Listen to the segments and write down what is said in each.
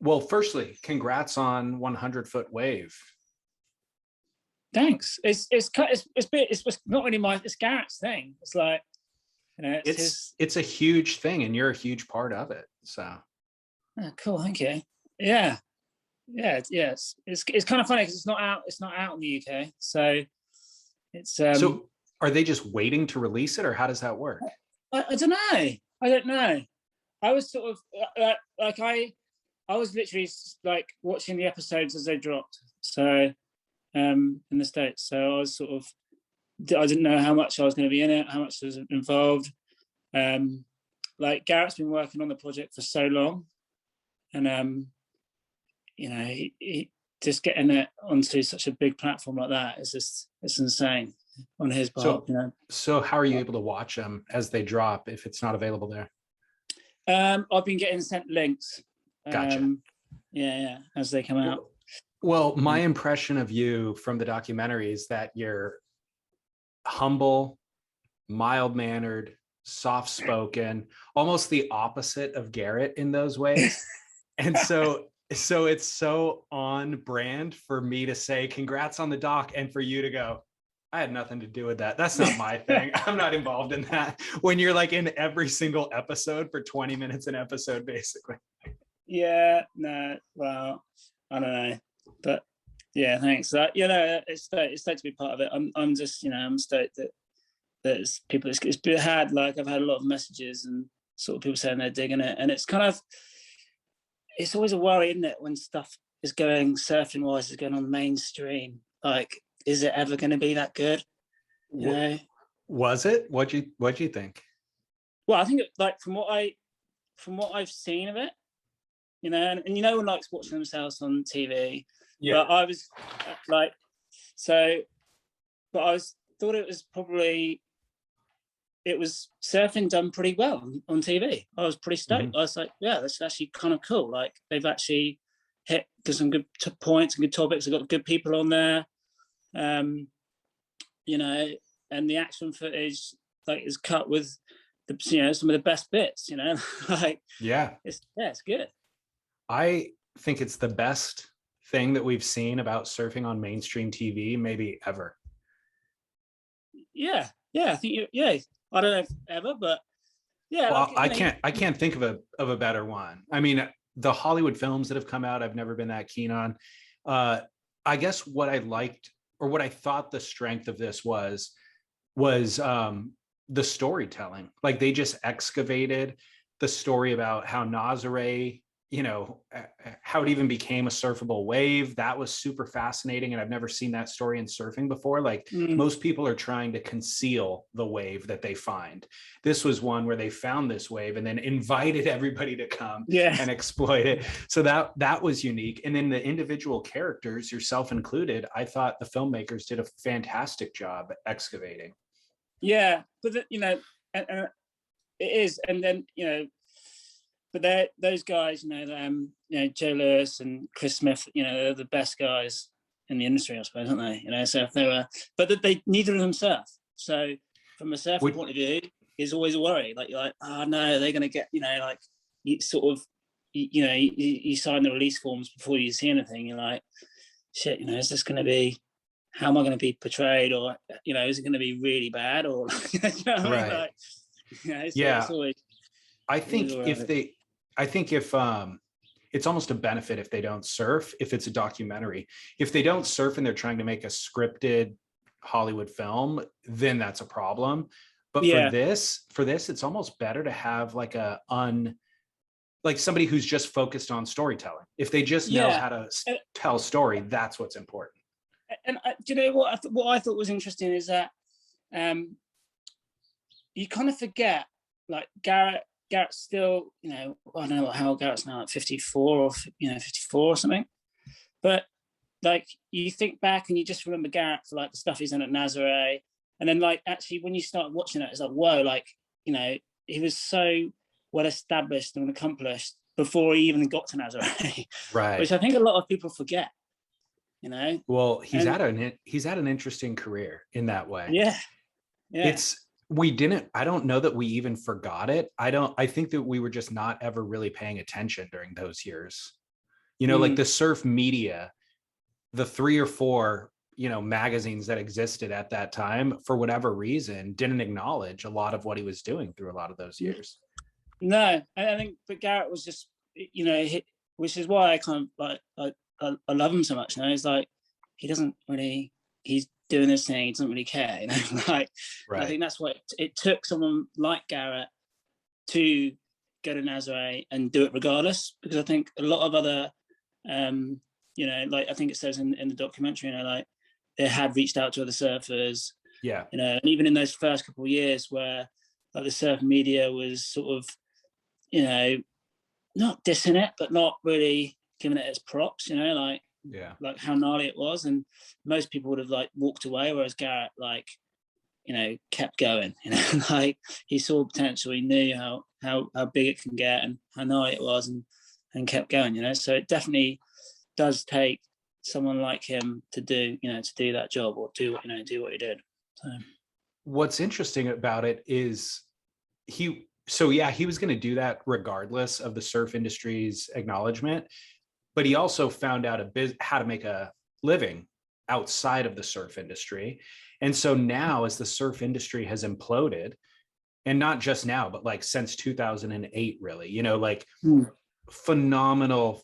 Well, firstly, congrats on 100-foot wave. Thanks. It's not really it's Garrett's thing. It's like, it's his. It's a huge thing, and you're a huge part of it. So, Oh, cool. Thank you. Yeah, it's kind of funny because it's not out. It's not out in the UK, so it's. So are they just waiting to release it, or how does that work? I don't know. I don't know. I was sort of like I was literally like watching the episodes as they dropped. So in the States. So I was sort of, I didn't know how much I was going to be in it, how much was involved. Like Garrett's been working on the project for so long, and he just getting it onto such a big platform like that is just, it's insane on his part. So how are you able to watch them as they drop if it's not available there? I've been getting sent links. Gotcha. Yeah, as they come out. Well, my impression of you from the documentary is that you're humble, mild-mannered, soft-spoken, almost the opposite of Garrett in those ways. And so it's so on brand for me to say congrats on the doc, and for you to go, I had nothing to do with that. That's not my thing. I'm not involved in that. When you're like in every single episode for 20 minutes an episode, basically. Yeah, no, well, I don't know. But yeah, thanks. It's stoked to be part of it. I'm just, I'm stoked that there's people. It's been had, like, I've had a lot of messages and sort of people saying they're digging it, and it's kind of, it's always a worry, isn't it, when stuff is going surfing wise is going on the mainstream. Like, is it ever going to be that good? Was it? What'd you think? Well, I think like from what I've seen of it, and no one likes watching themselves on TV. Yeah. But I was like, but I thought it was surfing done pretty well on TV. I was pretty stoked. Mm-hmm. I was like, yeah, that's actually kind of cool. Like, they've actually hit some good points and good topics. They've got good people on there. And the action footage like is cut with some of the best bits. Like, it's good. I think it's the best thing that we've seen about surfing on mainstream TV, maybe ever. Yeah, I think I don't know if ever, but yeah. Well, I can't think of a better one. I mean, the Hollywood films that have come out, I've never been that keen on. I guess what I liked, or what I thought the strength of this was the storytelling. Like, they just excavated the story about how Nazare, how it even became a surfable wave. That was super fascinating. And I've never seen that story in surfing before. Like, most people are trying to conceal the wave that they find. This was one where they found this wave and then invited everybody to come and exploit it. So that was unique. And then the individual characters, yourself included, I thought the filmmakers did a fantastic job excavating. Yeah, but it is. And then, but those guys, Joe Lewis and Chris Smith, they're the best guys in the industry, I suppose, aren't they? So if they were, but they neither of them surf. So from a surfing point of view, it's always a worry. Like, you're like, oh no, they're going to get, like, you sort of, you sign the release forms before you see anything. You're like, shit, is this going to be? How am I going to be portrayed? Or is it going to be really bad? Or right? I mean? It's always, I think if it's almost a benefit if they don't surf, if it's a documentary. If they don't surf and they're trying to make a scripted Hollywood film, then that's a problem. But for this, it's almost better to have like somebody who's just focused on storytelling. If they just know how to tell a story, that's what's important. And do you know what I thought was interesting is that you kind of forget, like, Garrett's still, I don't know how old Garrett's now, like 54 or 54 or something. But like, you think back and you just remember Garrett for like the stuff he's done at Nazare, and then like actually when you start watching it, it's like, whoa, like, he was so well established and accomplished before he even got to Nazare, right? Which I think a lot of people forget. Well, he's had an interesting career in that way. Yeah. I don't know that we even forgot it. I think that we were just not ever really paying attention during those years. You know, like the surf media, the 3 or 4, you know, magazines that existed at that time, for whatever reason, didn't acknowledge a lot of what he was doing through a lot of those years. No, I think, but Garrett was just, you know, which is why I kind of like, I love him so much. You know, he's like, he doesn't really, he's doing this thing, he doesn't really care. You know, like, Right. I think that's what it took someone like Garrett to go to Nazare and do it regardless, because I think a lot of other, you know, like I think it says in the documentary, you know, like they had reached out to other surfers. Yeah. You know, and even in those first couple of years where like the surf media was sort of, you know, not dissing it, but not really giving it its props, you know, like, yeah, like how gnarly it was. And most people would have like walked away, whereas Garrett, like, you know, kept going, you know, like he saw potential, he knew how big it can get and how gnarly it was, and kept going, you know. So it definitely does take someone like him to do, you know, to do that job, or do, you know, do what he did. So what's interesting about it is he was going to do that regardless of the surf industry's acknowledgement, but he also found out how to make a living outside of the surf industry. And so now, as the surf industry has imploded, and not just now, but like since 2008, really, you know, like phenomenal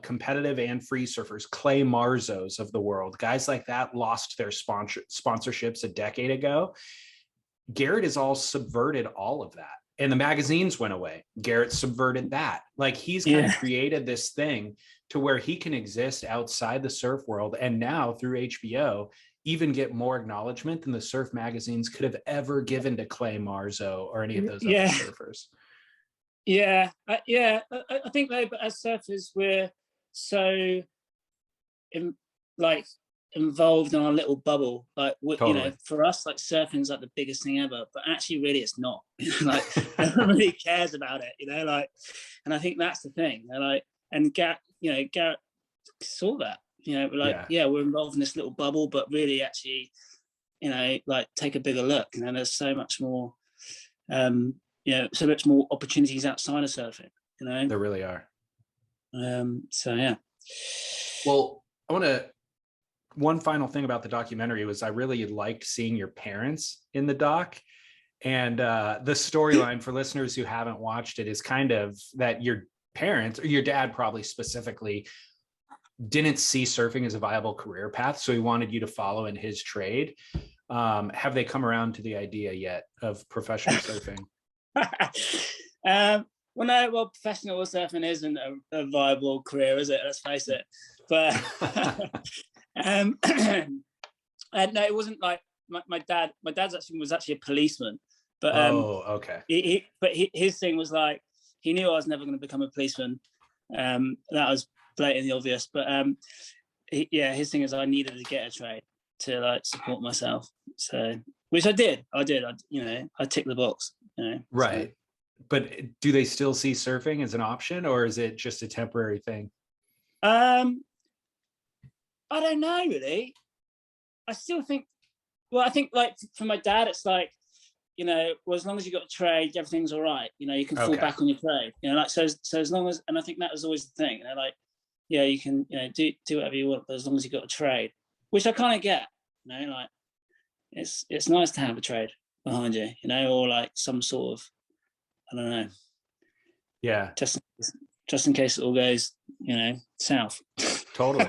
competitive and free surfers, Clay Marzos of the world, guys like that lost their sponsorships a decade ago. Garrett has all subverted all of that. And the magazines went away. Garrett subverted that. Like he's kind of created this thing to where he can exist outside the surf world. And now through HBO, even get more acknowledgement than the surf magazines could have ever given to Clay Marzo or any of those other surfers. Yeah. I think though, but as surfers, we're so involved in our little bubble. Like, totally. You know, for us, like surfing's like the biggest thing ever, but actually really it's not. Like no one really cares about it, you know, like, and I think that's the thing. Like, and Garrett saw that, you know, like, yeah, we're involved in this little bubble, but really actually, you know, like take a bigger look, and then there's so much more, you know, so much more opportunities outside of surfing, you know. There really are. So yeah. Well, one final thing about the documentary was I really liked seeing your parents in the doc. And the storyline for listeners who haven't watched it is kind of that your parents, or your dad probably specifically, didn't see surfing as a viable career path. So he wanted you to follow in his trade. Have they come around to the idea yet of professional surfing? Well, professional surfing isn't a viable career, is it? Let's face it. But no, it wasn't like my dad. My dad's was actually a policeman, but okay. His thing was like, he knew I was never going to become a policeman. That was blatantly obvious, but his thing is I needed to get a trade to like support myself. So, which I did. I you know, I ticked the box. You know, right. So. But do they still see surfing as an option, or is it just a temporary thing? I don't know, really. I still think, well, I think like for my dad, it's like, you know, well, as long as you got a trade, everything's all right. You know, you can fall back on your trade. You know, like so as long as, and I think that was always the thing. You know, like, yeah, you can, you know, do whatever you want, but as long as you got a trade, which I kind of get. You know, like it's nice to have a trade behind you. You know, or like some sort of, I don't know. Yeah. Just in case it all goes, you know, south. Totally.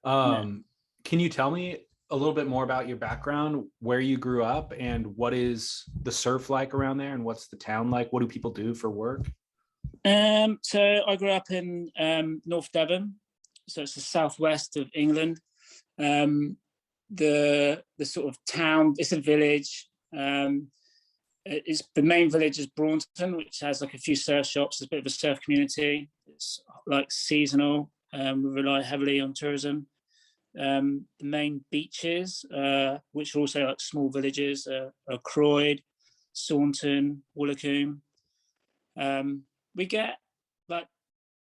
Can you tell me a little bit more about your background, where you grew up, and what is the surf like around there, and what's the town like? What do people do for work? So I grew up in North Devon, so it's the southwest of England. The sort of town, it's a village. It's the main village is Braunton, which has like a few surf shops. It's a bit of a surf community. It's like seasonal. We rely heavily on tourism. The main beaches, which are also like small villages, are Croyd, Saunton, Mullaghmore. We get like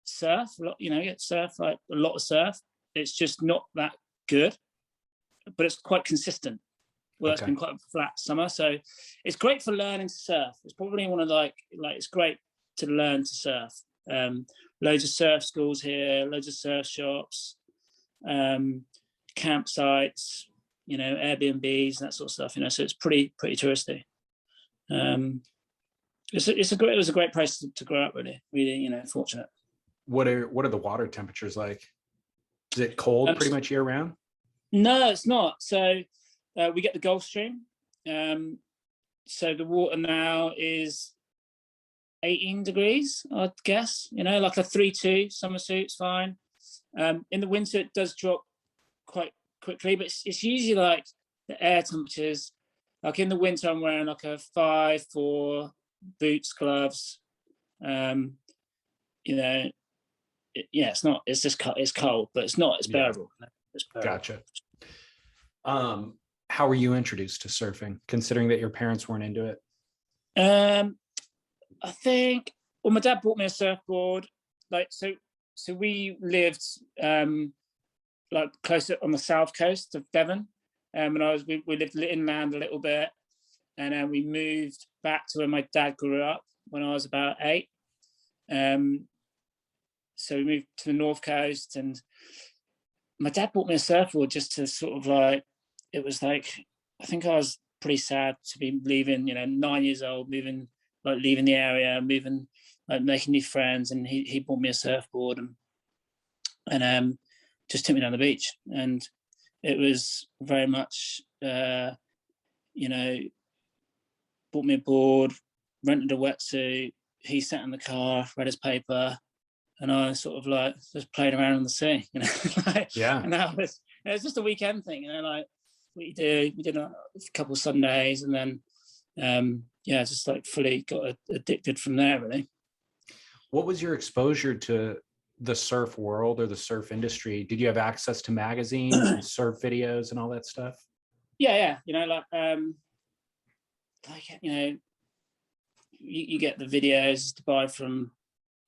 surf, you know, get surf, like a lot of surf. It's just not that good, but it's quite consistent. Well, it's been quite a flat summer, so it's great for learning to surf. It's probably one of like it's great to learn to surf. Loads of surf schools here, loads of surf shops, campsites, you know, Airbnbs, that sort of stuff. You know, so it's pretty touristy. It was a great place to grow up. Really, you know, fortunate. What are the water temperatures like? Is it cold pretty much year round? No, it's not. So we get the Gulf Stream. So the water now is 18 degrees, I'd guess. You know, like a 3-2 summer suit's fine. In the winter, it does drop quite quickly, but it's usually like the air temperatures. Like in the winter, I'm wearing like a 5-4 boots, gloves. You know, it's just it's cold, but it's not. It's bearable. Yeah. It's bearable. Gotcha. How were you introduced to surfing, considering that your parents weren't into it? I think, well, my dad bought me a surfboard. Like, so we lived like closer on the south coast of Devon. And we lived inland a little bit, and then we moved back to where my dad grew up when I was about 8. So we moved to the north coast, and my dad bought me a surfboard just to sort of like, it was like, I think I was pretty sad to be leaving, you know, 9 years old, leaving the area, like making new friends, and he bought me a surfboard and just took me down the beach, and it was very much, you know, bought me a board, rented a wetsuit. He sat in the car, read his paper, and I sort of like just played around in the sea, you know. Like, yeah. And it was just a weekend thing, you know, like we did a couple of Sundays, and then just like fully got addicted from there, really. What was your exposure to the surf world or the surf industry? Did you have access to magazines and surf videos and all that stuff? Yeah. You know, you know, you get the videos to buy from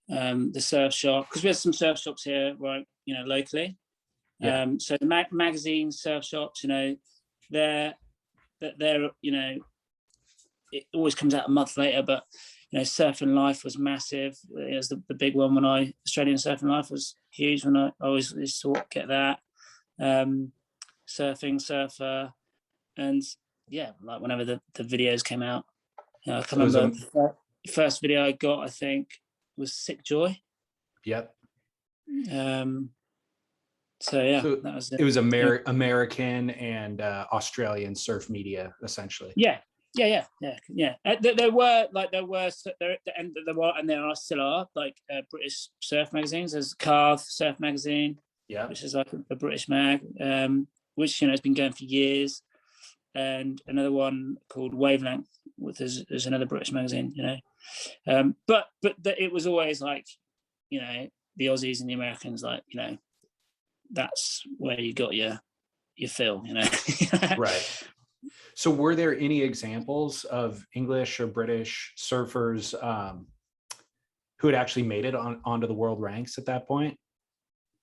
the surf shop, because we have some surf shops here, right, you know, locally. Yeah. So the magazine surf shops, you know, they're you know, it always comes out a month later, but you know, Surfing Life was massive. It was the big one Australian Surfing Life was huge when I always used to get that. Surfing, Surfer, and yeah, like whenever the videos came out, you know, I can remember the first video I got, I think, was Sick Joy. Yep. So yeah, so that was it. It was American and Australian surf media, essentially. Yeah. There were, and there still are, like British surf magazines. There's Carve Surf Magazine, which is like a British mag, which, you know, has been going for years, and another one called Wavelength, which is another British magazine, you know. But it was always like, you know, the Aussies and the Americans, like, you know, that's where you got your fill, you know. Right. So were there any examples of English or British surfers who had actually made it onto the world ranks at that point?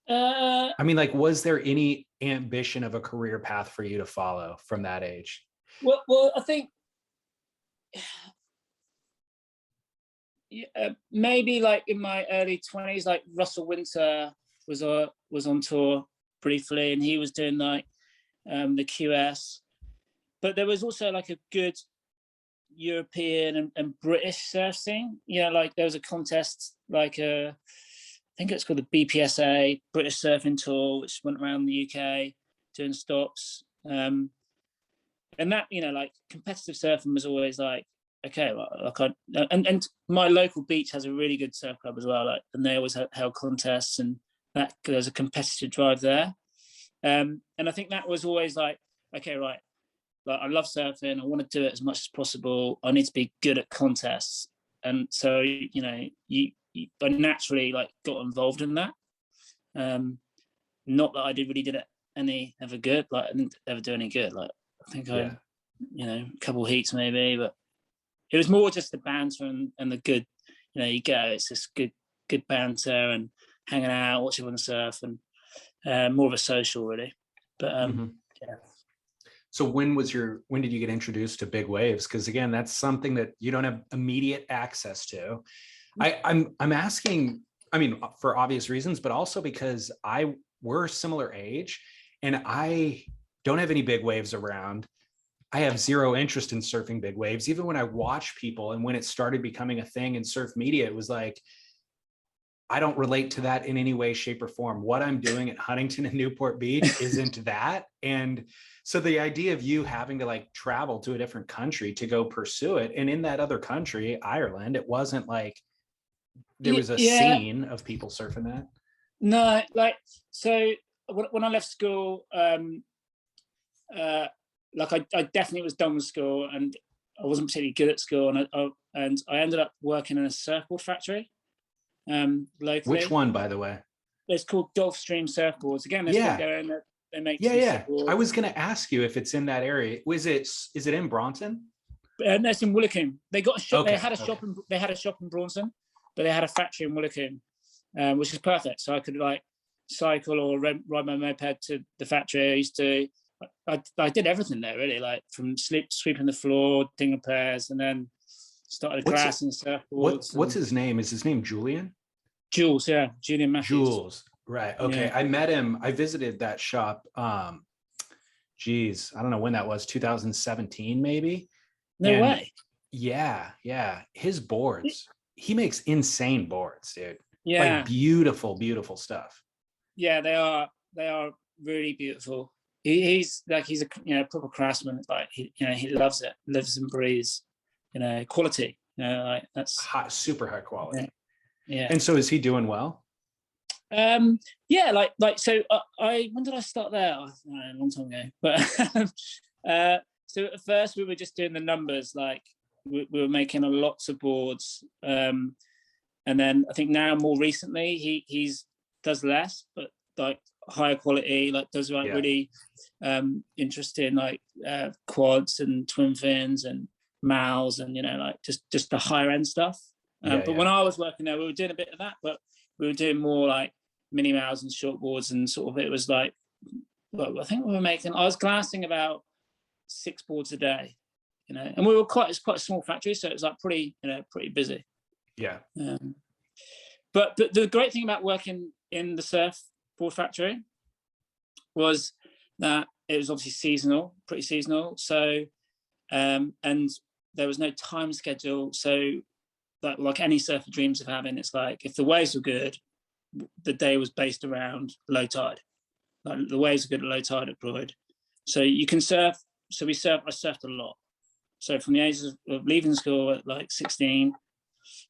I mean, like, was there any ambition of a career path for you to follow from that age? Well, I think maybe like in my early 20s, like Russell Winter was on tour briefly, and he was doing like the QS. But there was also like a good European and British surf scene. You know, like there was a contest, like I think it's called the BPSA, British Surfing Tour, which went around the UK doing stops. And that, you know, like competitive surfing was always like, okay, and my local beach has a really good surf club as well. Like, and they always held contests, and that there's a competitive drive there. And I think that was always like, okay, right. Like, I love surfing. I want to do it as much as possible. I need to be good at contests. And so, you know, I naturally like got involved in that. Not that I did any ever good. Like, I didn't ever do any good. Like, I think I, you know, a couple of heats maybe, but it was more just the banter and the good, you know, you go, it's just good banter and hanging out, watching everyone surf, and more of a social, really. But yeah. So when did you get introduced to big waves? Because again, that's something that you don't have immediate access to. I'm asking I mean, for obvious reasons, but also because we're similar age and I don't have any big waves around. I have zero interest in surfing big waves. Even when I watch people and when it started becoming a thing in surf media, it was like, I don't relate to that in any way, shape, or form. What I'm doing at Huntington and Newport Beach isn't that. And so the idea of you having to like travel to a different country to go pursue it, and in that other country, Ireland, it wasn't like there was a Yeah, scene of people surfing that. no, like, so when I left school, like I definitely was done with school, and I wasn't particularly good at school, and I ended up working in a surfboard factory Which locally. one, by the way? It's called Gulfstream Surfboards. Again, they're still Yeah, going. They make yeah, some yeah. I surfboards. was going to ask you if it's in that area. Is it in Bronson? That's in Mullaghmore. They got a shop. They Okay, had a okay. shop. They had a shop in Bronson, but they had a factory in Mullaghmore, which is perfect. So I could like cycle or ride my moped to the factory. I used to. I did everything there really, like from sweeping the floor, ding repairs, and then started What's it? grass and surfboards. What's And his name? Is his name Julian? Jules, yeah, Julian Matthews. Jules. Right. Okay. Yeah, I met him. I visited that shop. Geez, I don't know when that was, 2017, maybe. no And way. yeah, yeah. His boards, he makes insane boards, dude. Like Yeah, beautiful, beautiful stuff. yeah, they are really beautiful. He's a proper craftsman. Like he loves it, lives and breathes quality. Like that's Hot, super high yeah, quality. yeah. And so is he doing well? Yeah, like so. I when did I start there? Oh, a long time ago. But so at first we were just doing the numbers. Like we were making lots of boards, and then I think now more recently he's does less, but like higher quality. Like does like Yeah. really interesting like quads and twin fins and mals and like just the higher end stuff. Yeah. But when Yeah. I was working there, we were doing a bit of that, but we were doing more like mini mals and short boards, and sort of it was like, well, I think we were making. I was glassing about 6 boards a day, and we were it's quite a small factory, so it was like pretty pretty busy. Yeah. But the great thing about working in the surfboard factory was that it was obviously seasonal, pretty seasonal. So and there was no time schedule. So like any surfer dreams of having, it's like if the waves were good, the day was based around low tide. Like the waves are good at low tide at Broad. So you can surf. So I surfed a lot. So from the age of leaving school at like 16,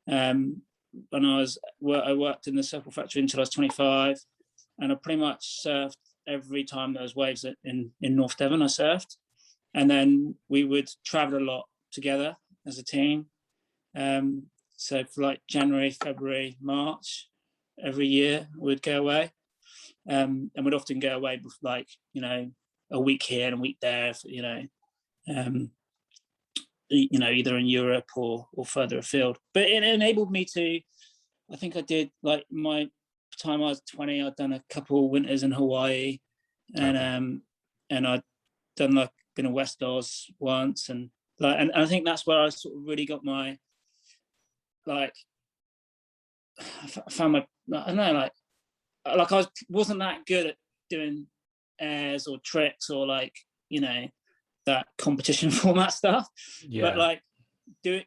when I worked in the surfboard factory until I was 25, and I pretty much surfed every time there was waves in North Devon. I surfed, and then we would travel a lot together as a team. So for like January, February, March, every year we'd go away, and we'd often go away with like a week here and a week there, either in Europe or further afield. But it enabled me to. I think I did like my time I was 20. I'd done a couple winters in Hawaii, and Okay. and I'd done like been a West Oz once, and I think that's where I sort of really got my like. I found my I don't know like I wasn't that good at doing airs or tricks or like that competition format stuff, but Yeah. like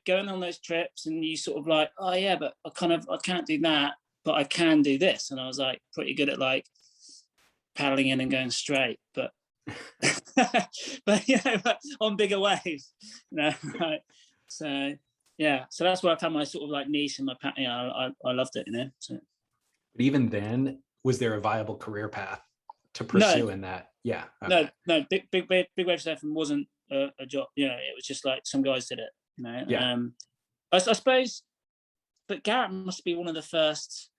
going on those trips and you sort of like, oh yeah, but I can't do that, but I can do this, and I was like pretty good at like paddling in and going straight, but but but on bigger waves, right? So yeah, so that's where I found my sort of like niche in my I loved it, so. But even then, was there a viable career path to No, pursue in that? Yeah. Okay. no, big wave surfing wasn't a job. It was just like some guys did it. Yeah. I suppose, but Garrett must be one of the first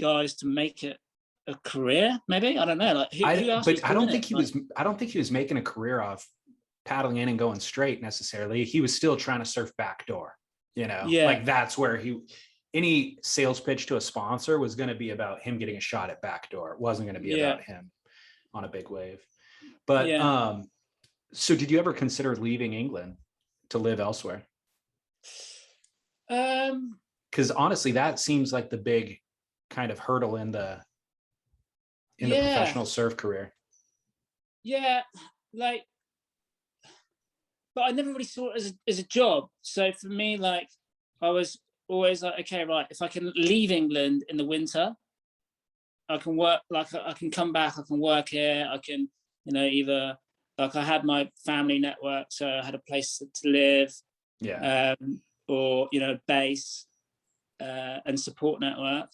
guys to make it a career. Maybe, I don't know. Like who else was But I doing don't it? think he was. I don't think he was making a career off paddling in and going straight necessarily. He was still trying to surf backdoor. Yeah, Like that's where any sales pitch to a sponsor was going to be about him getting a shot at backdoor. It wasn't going to be yeah, about him on a big wave. But yeah. so did you ever consider leaving England to live elsewhere? Um, Because honestly, that seems like the big kind of hurdle in the Yeah, professional surf career? yeah, like, but I never really saw it as a job. So for me, like, I was always like, okay, right, if I can leave England in the winter, I can work, like, I can come back, I can work here, I can, either, like, I had my family network, so I had a place to live, Yeah. or, base, and support network.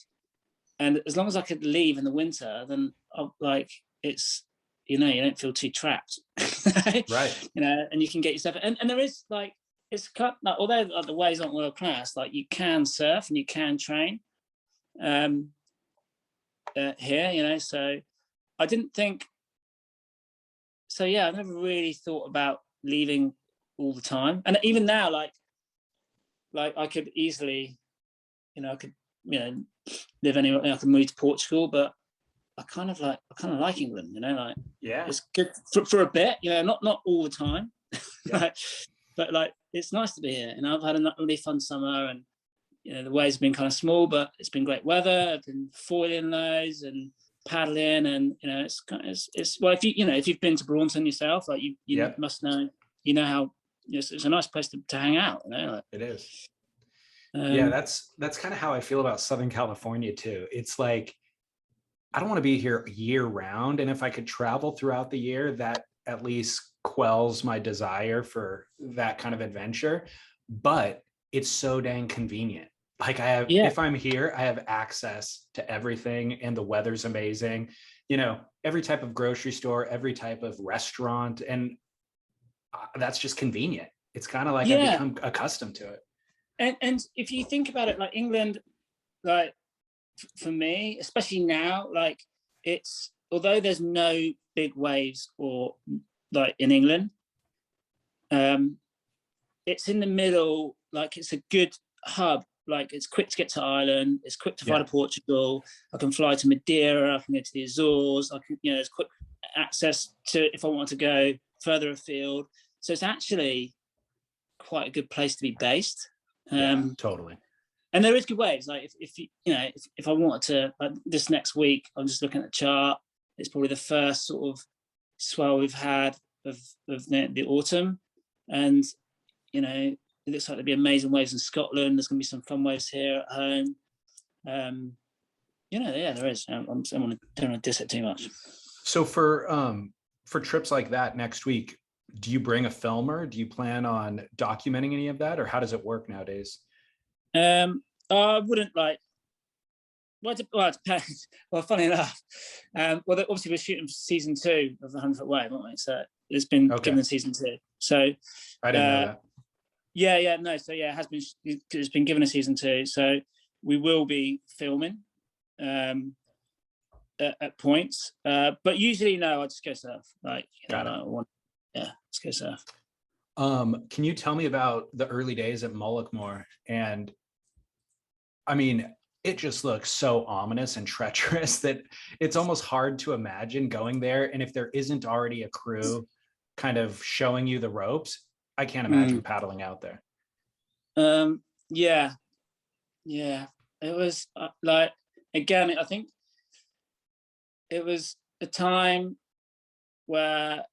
And as long as I could leave in the winter, then like, it's, you don't feel too trapped. Right. And you can get yourself, and there is, like, it's kind of, like, although the waves aren't world class, like, you can surf and you can train here, so I didn't think, so yeah, I never really thought about leaving all the time. And even now, like I could easily, I could, live anywhere. I could move to Portugal, but I kind of like England, like, Yeah. it's good for a bit, not all the time. Yeah. Like, but, like, it's nice to be here. I've had a really fun summer, and the waves have been kind of small, but it's been great weather. I've been foiling those and paddling, and it's well, if you've been to Braunton yourself, like, you Yep. must know, how it's a nice place to hang out. Like, It is. Yeah, that's kind of how I feel about Southern California too. It's like, I don't want to be here year round. And if I could travel throughout the year, that at least quells my desire for that kind of adventure. But it's so dang convenient. Like, yeah, if I'm here, I have access to everything, and the weather's amazing. Every type of grocery store, every type of restaurant. And that's just convenient. It's kind of like I've yeah. become accustomed to it. And if you think about it, like, England, like, for me, especially now, like, it's, although there's no big waves, or, like, in England, it's in the middle. Like, it's a good hub. Like, it's quick to get to Ireland, it's quick to fly to Portugal. I can fly to Madeira, I can go to the Azores, I can, there's quick access to, if I want to go further afield. So it's actually quite a good place to be based. Totally. And there is good waves. Like, if I wanted to, like, this next week, I'm just looking at the chart. It's probably the first sort of swell we've had of the autumn, and it looks like there'll be amazing waves in Scotland. There's going to be some fun waves here at home. Yeah, there is. I don't want to diss it too much. So for trips like that next week, do you bring a filmer? Do you plan on documenting any of that, or how does it work nowadays? I wouldn't, like. Well, it depends. Well, funny enough, obviously we're shooting for season 2 of the 100-foot Wave, aren't we? So it's been given in season 2. So I didn't know that. Yeah, no. So yeah, it's been given a season 2. So we will be filming at points, but usually, no, I just go surf. Like, just go surf. Can you tell me about the early days at Mulletmore? And I mean, it just looks so ominous and treacherous that it's almost hard to imagine going there. And if there isn't already a crew kind of showing you the ropes, I can't imagine paddling out there. Yeah. It was like, again, I think it was a time where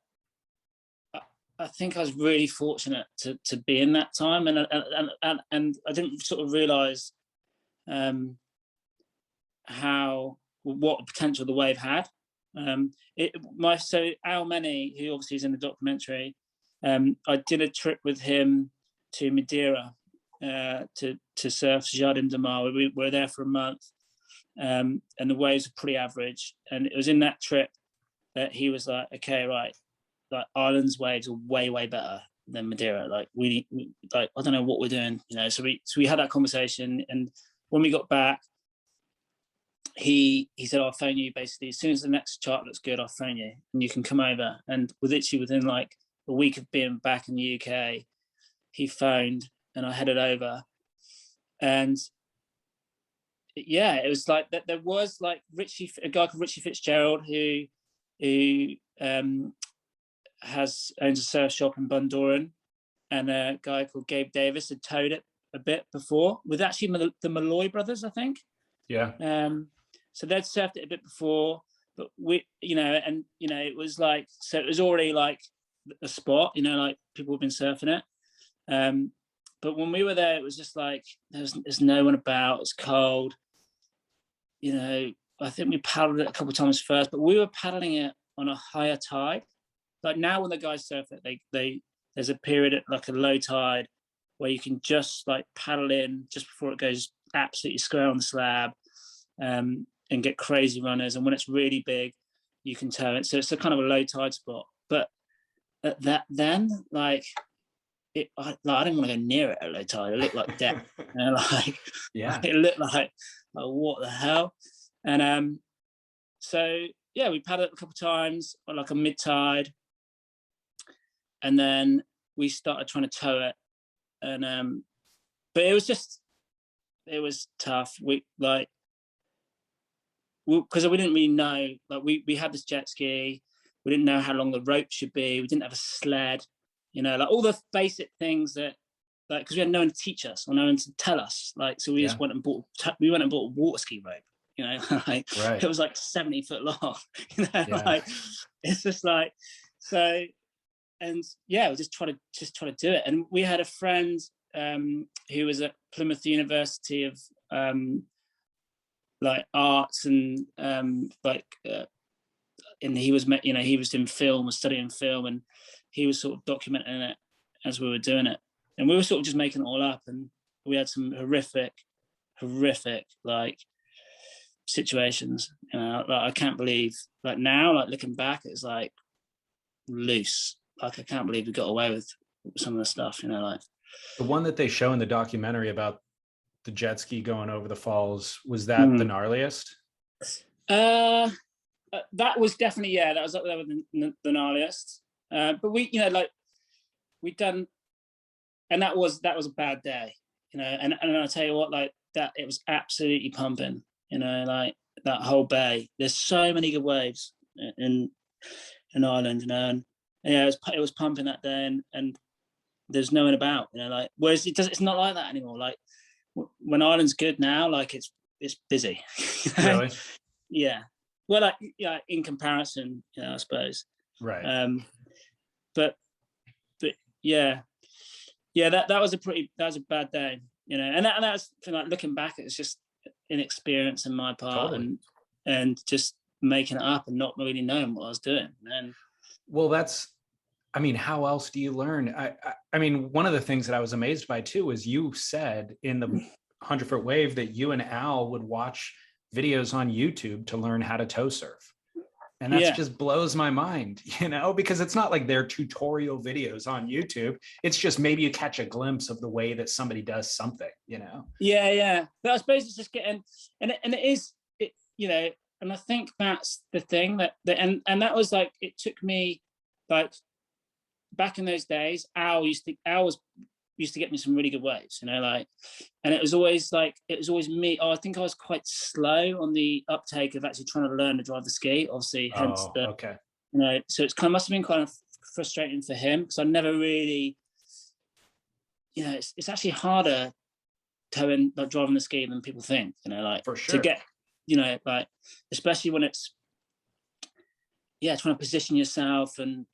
I think I was really fortunate to be in that time, and I didn't sort of realize what potential the wave had. So Al Meni, who obviously is in the documentary, I did a trip with him to Madeira to surf Jardim de Mar. We were there for a month, and the waves were pretty average. And it was in that trip that he was like, okay, right, like, Ireland's waves are way, way better than Madeira. Like, we like, I don't know what we're doing, So we had that conversation, and when we got back, he said, I'll phone you basically as soon as the next chart looks good. I'll phone you and you can come over. And within like a week of being back in the UK, he phoned and I headed over. And yeah, it was like that. There was like a guy called Richie Fitzgerald who owns a surf shop in Bundoran, and a guy called Gabe Davis had towed it a bit before with actually the Malloy brothers, I think. Yeah. So they'd surfed it a bit before, but we, and it was like, so it was already like a spot, like people have been surfing it. But when we were there, it was just like there's no one about. It's cold. I think we paddled it a couple of times first, but we were paddling it on a higher tide. Like now, when the guys surf it, there's a period at like a low tide where you can just like paddle in just before it goes absolutely square on the slab, and get crazy runners. And when it's really big, you can tow it. So it's a kind of a low tide spot. But at that then, like, I didn't want to go near it at low tide. It looked like death. Yeah. It looked like what the hell? And so yeah, we paddled it a couple of times on like a mid tide, and then we started trying to tow it, and but it was tough. Because we didn't really know. Like we had this jet ski, we didn't know how long the rope should be. We didn't have a sled. Like all the basic things that, like, because we had no one to teach us or no one to tell us. Like, so we just went and bought a water ski rope. Like Right. it was like 70 foot long. Yeah. Like it's just like so. And yeah, we just try to do it. And we had a friend who was at Plymouth University of like arts and and he was in film, was studying film, and he was sort of documenting it as we were doing it, and we were sort of just making it all up. And we had some horrific like situations. Like I can't believe, like now, like looking back, it's like loose. Like I can't believe we got away with some of the stuff. Like The one that they show in the documentary about the jet ski going over the falls, was that the gnarliest? That was definitely, yeah, that was up there with the gnarliest. But we, like we'd done, and that was a bad day, and I'll tell you what, like that, it was absolutely pumping, like that whole bay. There's so many good waves in Ireland, and yeah, it was pumping that day, and there's no one about, like, whereas it's not like that anymore. Like when Ireland's good now, like it's busy. Really? Yeah. Well, like, yeah, in comparison, I suppose. Right. But yeah, that was a bad day, and that's like looking back, it's just inexperience on my part. Totally. and just making it up and not really knowing what I was doing. And well, how else do you learn? I mean, one of the things that I was amazed by too is you said in the 100-foot wave that you and Al would watch videos on YouTube to learn how to tow surf. And that just blows my mind, because it's not like they're tutorial videos on YouTube. It's just maybe you catch a glimpse of the way that somebody does something, Yeah. But I suppose it's just getting, and it is, and I think that's the thing that that was like, it took me like, back in those days, Al used to get me some really good waves, like, and it was always me. I think I was quite slow on the uptake of actually trying to learn to drive the ski, obviously, hence okay. So it's must have been kind of frustrating for him, because I never really, it's actually harder towing, like driving the ski, than people think, like, for sure, to get, like, especially when it's, trying to position yourself, and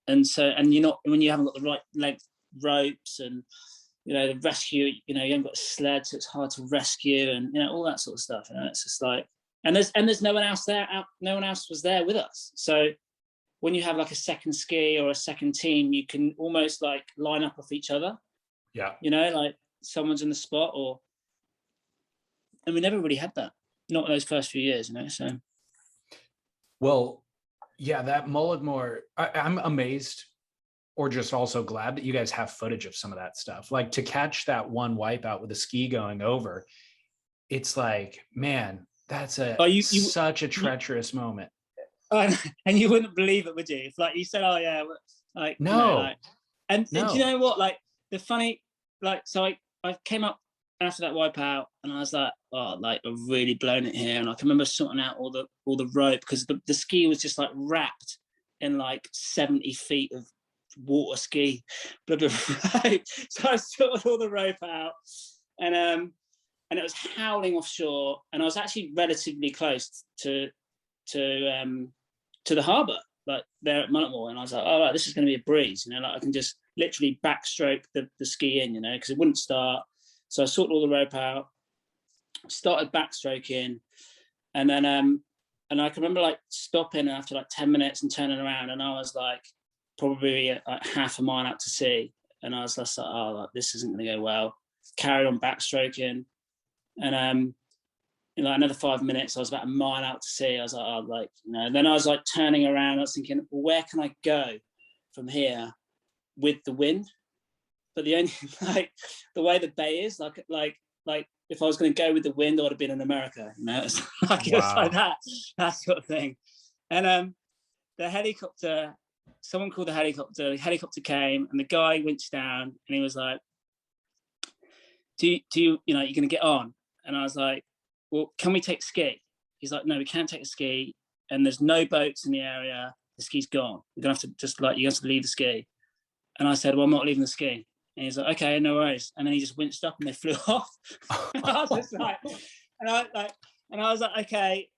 and so, and you're not, when you haven't got the right length ropes, and the rescue, you haven't got a sled, so it's hard to rescue, and all that sort of stuff. It's just like, and there's no one else there. No one else was there with us. So when you have like a second ski or a second team, you can almost like line up off each other. Yeah. Like someone's in the spot, and we never really had that. Not in those first few years, So. Well, yeah, that Mulletmore, I'm amazed, or just also glad that you guys have footage of some of that stuff. Like, to catch that one wipeout with the ski going over, it's like, man, that's such a treacherous moment. And you wouldn't believe it, would you? If like you said, oh yeah, like no, and do you know what? Like the funny, like, so I came up after that wipeout, and I was like, oh, like I've really blown it here. And I can remember sorting out all the rope, because the ski was just like wrapped in like 70 feet of water ski. So I sorted all the rope out, and and it was howling offshore, and I was actually relatively close to the harbour, like there at Mulletmore, and I was like, oh, right, this is going to be a breeze, you know, like I can just literally backstroke the ski in, you know, because it wouldn't start. So I sorted all the rope out, started backstroking, and then and I can remember like stopping after like 10 minutes and turning around, and I was like probably like half a mile out to sea, and I was just like, oh, like, this isn't going to go well. Carried on backstroking, and in like another 5 minutes, I was about a mile out to sea. I was like, oh, like, you know, and then I was like turning around. I was thinking, well, where can I go from here with the wind? But the only, like, the way the bay is, like if I was going to go with the wind, I would have been in America. You know, it's like, it was like that sort of thing. And the helicopter, someone called the helicopter. The helicopter came, and the guy winched down, and he was like, do you, you know, you're going to get on? And I was like, well, can we take a ski? He's like, no, we can't take a ski, and there's no boats in the area. The ski's gone. We're gonna have to just like, you have to leave the ski. And I said, well, I'm not leaving the ski. And he's like, okay, no worries. And then he just winched up, and they flew off. And I was just like, and I was like, okay.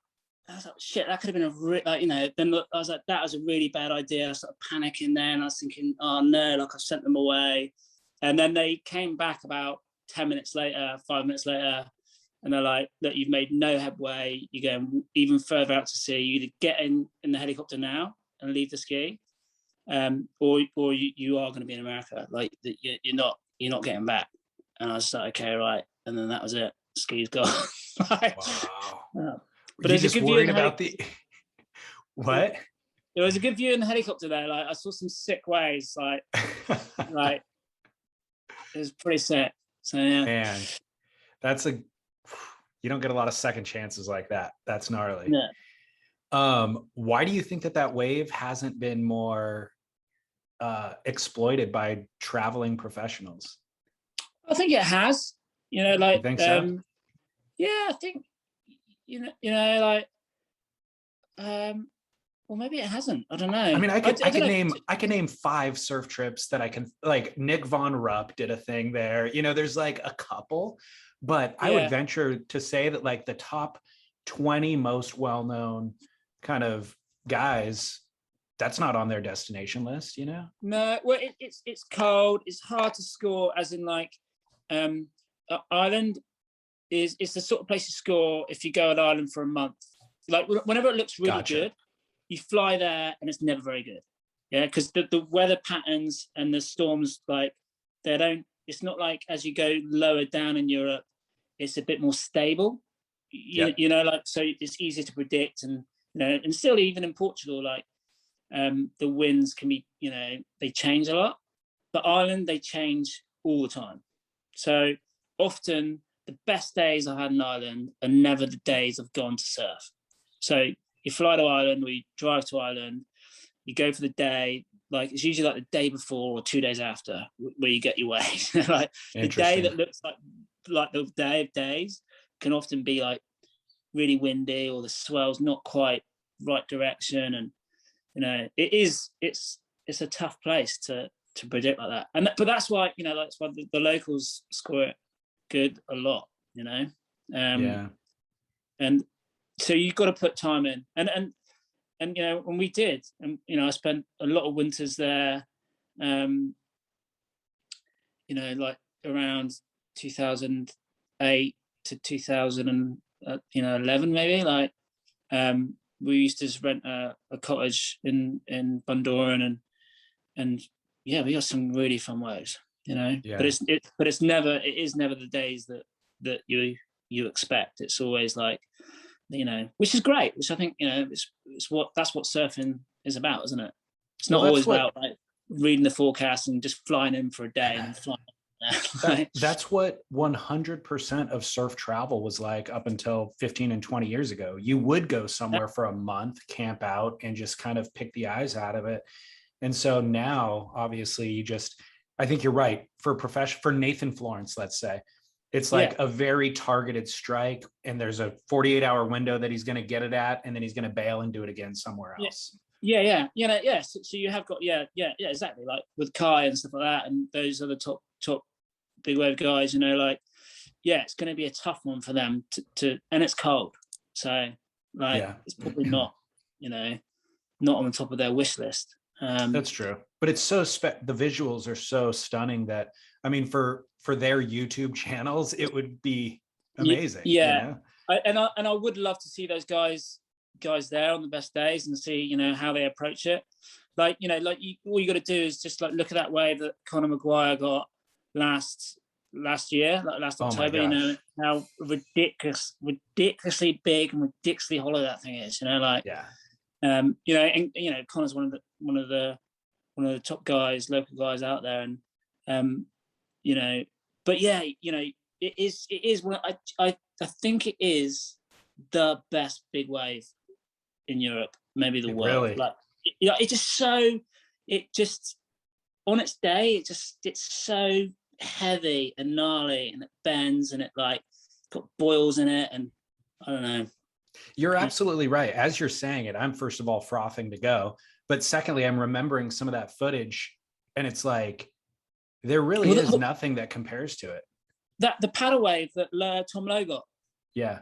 I was like, shit, that could have been like, you know. Then I was like, that was a really bad idea. I started panicking. Then I was thinking, oh no, like I've sent them away. And then they came back about 10 minutes later, 5 minutes later. And they're like, look, you've made no headway. You're going even further out to sea. You either get in the helicopter now and leave the ski, or you are going to be in America. Like, you're not getting back. And I was like, okay, right. And then that was it. Ski's gone. Like, wow. But you just worried about the what? There was a good view in the helicopter there. Like, I saw some sick waves. Like it was pretty sick. So yeah. Man, you don't get a lot of second chances like that. That's gnarly. Yeah. Why do you think that wave hasn't been more exploited by traveling professionals? I think it has. You know, like, you think so? Yeah, I think you know, like, well, maybe it hasn't. I don't know. I mean, I can name 5 surf trips that I can, like Nick Von Rupp did a thing there. You know, there's like a couple, but I would venture to say that like the top 20 most well-known kind of guys, that's not on their destination list, you know? No, well, it's cold. It's hard to score, as in like, Ireland is the sort of place to score if you go on Ireland for a month. Like, whenever it looks really good, you fly there, and it's never very good. Yeah, because the weather patterns and the storms, like, it's not like as you go lower down in Europe, it's a bit more stable. You know, like, so it's easier to predict, and you know, and still even in Portugal, like, the winds can be, you know, they change a lot. But Ireland, they change all the time. So often the best days I had in Ireland are never the days I've gone to surf. So you fly to Ireland, or you drive to Ireland, you go for the day, like it's usually like the day before or 2 days after where you get your waves. Like the day that looks like the day of days can often be like really windy, or the swell's not quite right direction, and you know, it's a tough place to predict like that. And but that's why, you know, that's why the locals score it good a lot, you know. And so you've got to put time in, and you know, when we did, and you know, I spent a lot of winters there, you know, like around 2008 to 2011 maybe, like, we used to just rent a cottage in Bundoran, and yeah, we got some really fun waves, you know. But it is never the days that you expect. It's always like, you know, which is great, which I think, you know, that's what surfing is about, isn't it? It's not always about like reading the forecast and just flying in for a day and flying. That's what 100% of surf travel was like up until 15 and 20 years ago. You would go somewhere for a month, camp out, and just kind of pick the eyes out of it. And so now, obviously, I think you're right. For Nathan Florence, let's say, it's like a very targeted strike, and there's a 48-hour window that he's going to get it at, and then he's going to bail and do it again somewhere else. Yeah. You know, So you have got, exactly. Like with Kai and stuff like that, and those are the top big wave guys, you know, like, yeah, it's going to be a tough one for them to and it's cold, so like Yeah. it's probably not, not on the top of their wish list. That's true, but it's so the visuals are so stunning that, I mean, for their YouTube channels, it would be amazing. Yeah, and I would love to see those guys there on the best days and see how they approach it. Like all you got to do is just like look at that wave that Conor Maguire got last year, like last October. How ridiculously big and ridiculously hollow that thing is. Yeah. Conor's one of the top guys, local guys out there, and but yeah, it is one. I think it is the best big wave in Europe, maybe the world. Really? Like, it just on its day, it's so heavy and gnarly, and it bends, and it like got boils in it, and I don't know. You're absolutely right. As you're saying it, I'm first of all frothing to go, but secondly, I'm remembering some of that footage, and it's like there really is nothing that compares to it. That the paddle wave that Tom Lowe got. Yeah.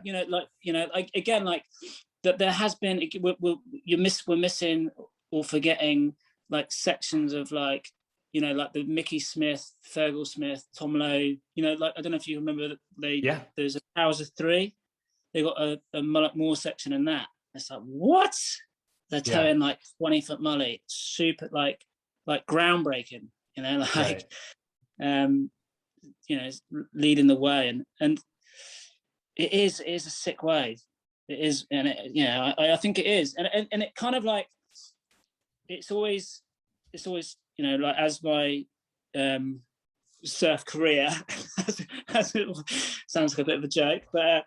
Again, like that there has been. We're missing or forgetting like sections of like the Mickey Smith, Fergal Smith, Tom Lowe. Like I don't know if you remember that there's a Powers of Three. They got a Mulletmore section in that. It's like, what? They're towing like 20-foot mully, super like groundbreaking, right. Leading the way, and it is a sick wave. It is, and I think it is, and it kind of like it's always like as my surf career, as it sounds like a bit of a joke, but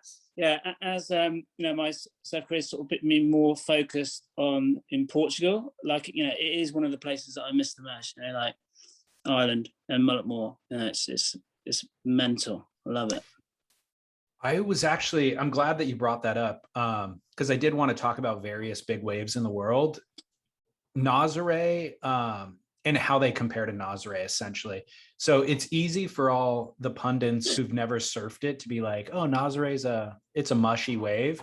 as my surf career is sort of a bit more focused on in Portugal. Like it is one of the places that I miss the most. Like Ireland and Mulletmore. It's mental. I love it. I'm glad that you brought that up, because I did want to talk about various big waves in the world. Nazare, and how they compare to Nazare, essentially. So it's easy for all the pundits who've never surfed it to be like, oh, Nazare it's a mushy wave.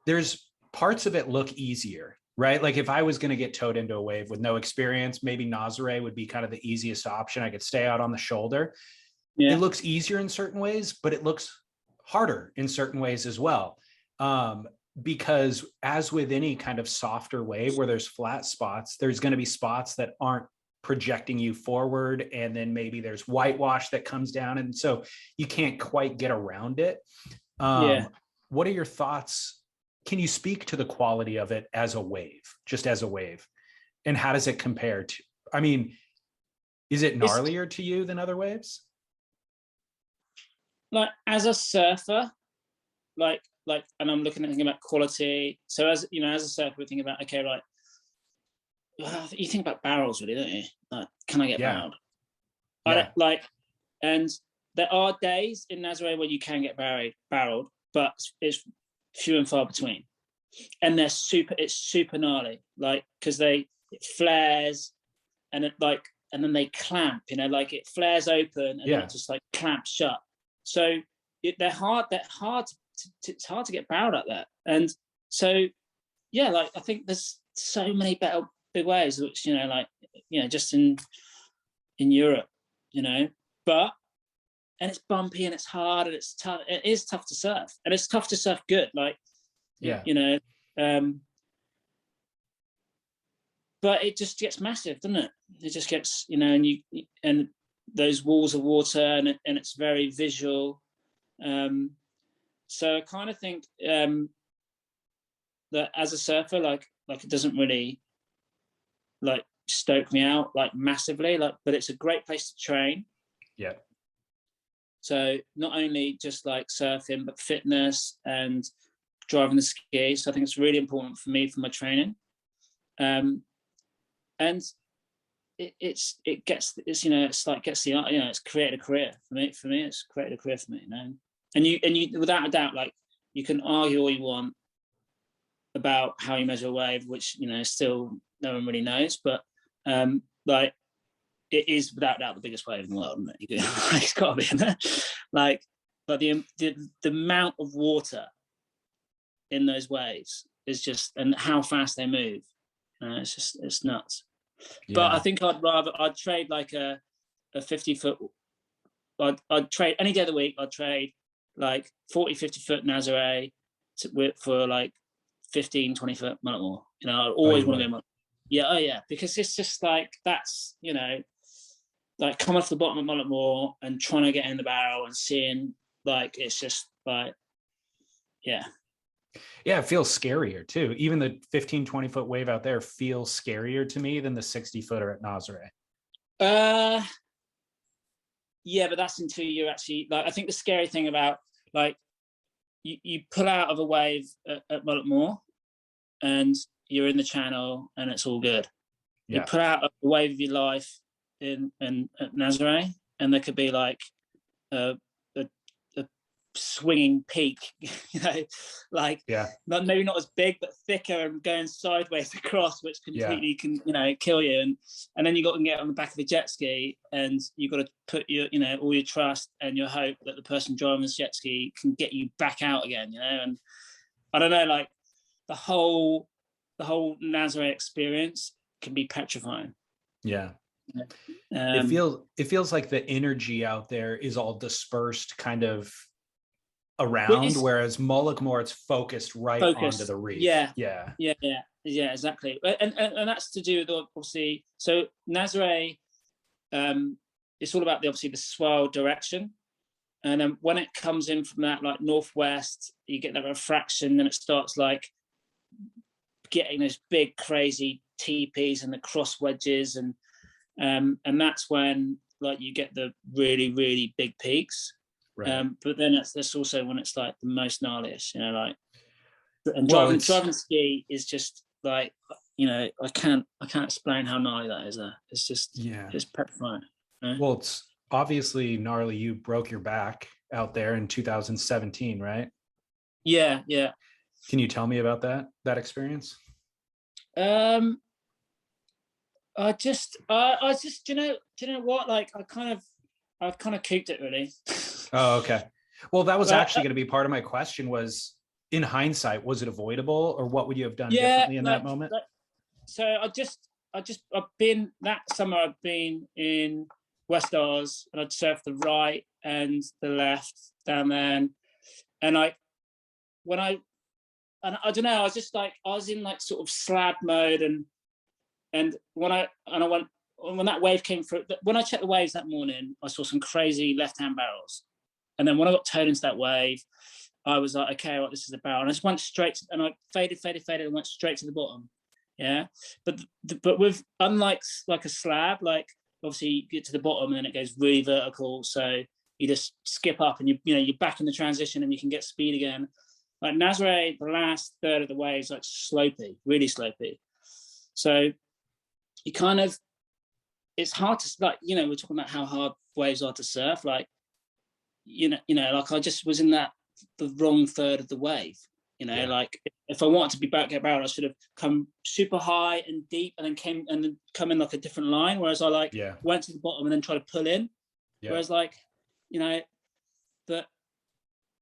There's parts of it look easier, right? Like if I was going to get towed into a wave with no experience, maybe Nazare would be kind of the easiest option. I could stay out on the shoulder. Yeah. It looks easier in certain ways, but it looks harder in certain ways as well. Because as with any kind of softer wave where there's flat spots, there's going to be spots that aren't projecting you forward, and then maybe there's whitewash that comes down, and so you can't quite get around it. What are your thoughts? Can you speak to the quality of it as a wave, just as a wave, and how does it compare to, I mean, is it gnarlier to you than other waves? Like as a surfer, like and I'm thinking about quality. So as as a surfer, we're thinking about, okay, right, you think about barrels, really, don't you? Like, can I get barreled? And there are days in Nazare where you can get barreled, but it's few and far between. And it's super gnarly, like because it flares, and it and then they clamp, like it flares open and then it just like clamps shut. So they're hard. It's hard to get barreled at that. And so like I think there's so many better big waves, which just in Europe, but and it's bumpy and it's hard and it's tough. It is tough to surf, and it's tough to surf good, but it just gets massive, doesn't it? It just gets, and those walls of water, and it's very visual. So I kind of think that as a surfer, like it doesn't really like stoke me out like massively, but it's a great place to train. Yeah. So not only just like surfing, but fitness and driving the ski. So I think it's really important for me for my training. And it's created a career for me. It's created a career for me, And you without a doubt, like you can argue all you want about how you measure a wave, which still no one really knows, but like it is without doubt the biggest wave in the world, isn't it? It's got to be, isn't it? Like but the amount of water in those waves is just, and how fast they move. It's nuts. Yeah. But I think I'd trade like a 50-foot. I'd trade any day of the week. I'd trade like 40-50-foot Nazare for like 15-20-foot Mulletmore. You know, I always want to go Mulletmore. Yeah, oh yeah, because it's just like, that's, you know, like coming off the bottom of Mulletmore and trying to get in the barrel and seeing, like, it's just like, yeah. Yeah, it feels scarier too. Even the 15-20-foot wave out there feels scarier to me than the 60-footer at Nazare. Yeah, but that's until you're actually, like, I think the scary thing about, like, you pull out of a wave at Mulletmore and you're in the channel and it's all good. Yeah. You put out a wave of your life in at Nazare, and there could be like a swinging peak, you know, like, maybe not as big but thicker and going sideways across, which completely can, you know, kill you. And then you got to get on the back of a jet ski, and you got to put your, you know, all your trust and your hope that the person driving the jet ski can get you back out again, you know. And I don't know, like, the whole Nazare experience can be petrifying. Yeah. It feels like the energy out there is all dispersed kind of around, whereas Mullaghmore, it's focused onto the reef. Yeah, exactly. And that's to do with, obviously, so Nazare, it's all about the swell direction. And then when it comes in from that, like, northwest, you get that refraction, and it starts like getting those big crazy teepees and the cross wedges, and that's when, like, you get the really, really big peaks. Right. But then that's also when it's like the most gnarliest, you know, like, and driving ski is just like, you know, I can't explain how gnarly that is there. It's just, it's petrifying. You know? Well, it's obviously gnarly. You broke your back out there in 2017, right? Yeah. Can you tell me about that experience? I just, you know what? Like, I kind of cooked it, really. Oh, okay. Well, that was actually going to be part of my question, was, in hindsight, was it avoidable, or what would you have done differently in that moment? So I've been, that summer, I've been in West Oz, and I'd surfed the right and the left down there. And I don't know, I was just like, I was in like sort of slab mode, and when that wave came through, when I checked the waves that morning, I saw some crazy left-hand barrels. And then when I got towed into that wave, I was like, okay, well, this is a barrel. And I just went straight and I faded and went straight to the bottom. Yeah. But with, unlike like a slab, like, obviously you get to the bottom and then it goes really vertical. So you just skip up and you're back in the transition and you can get speed again. Like Nazare, the last third of the waves, like slopey, really slopey. So you kind of, it's hard to, like, you know, we're talking about how hard waves are to surf. Like, you know, like, I just was in the wrong third of the wave. You know, like, if I wanted to be back at barrel, I should have come super high and deep, and then come in like a different line. Whereas I went to the bottom and then tried to pull in. Yeah. Whereas, like, you know, but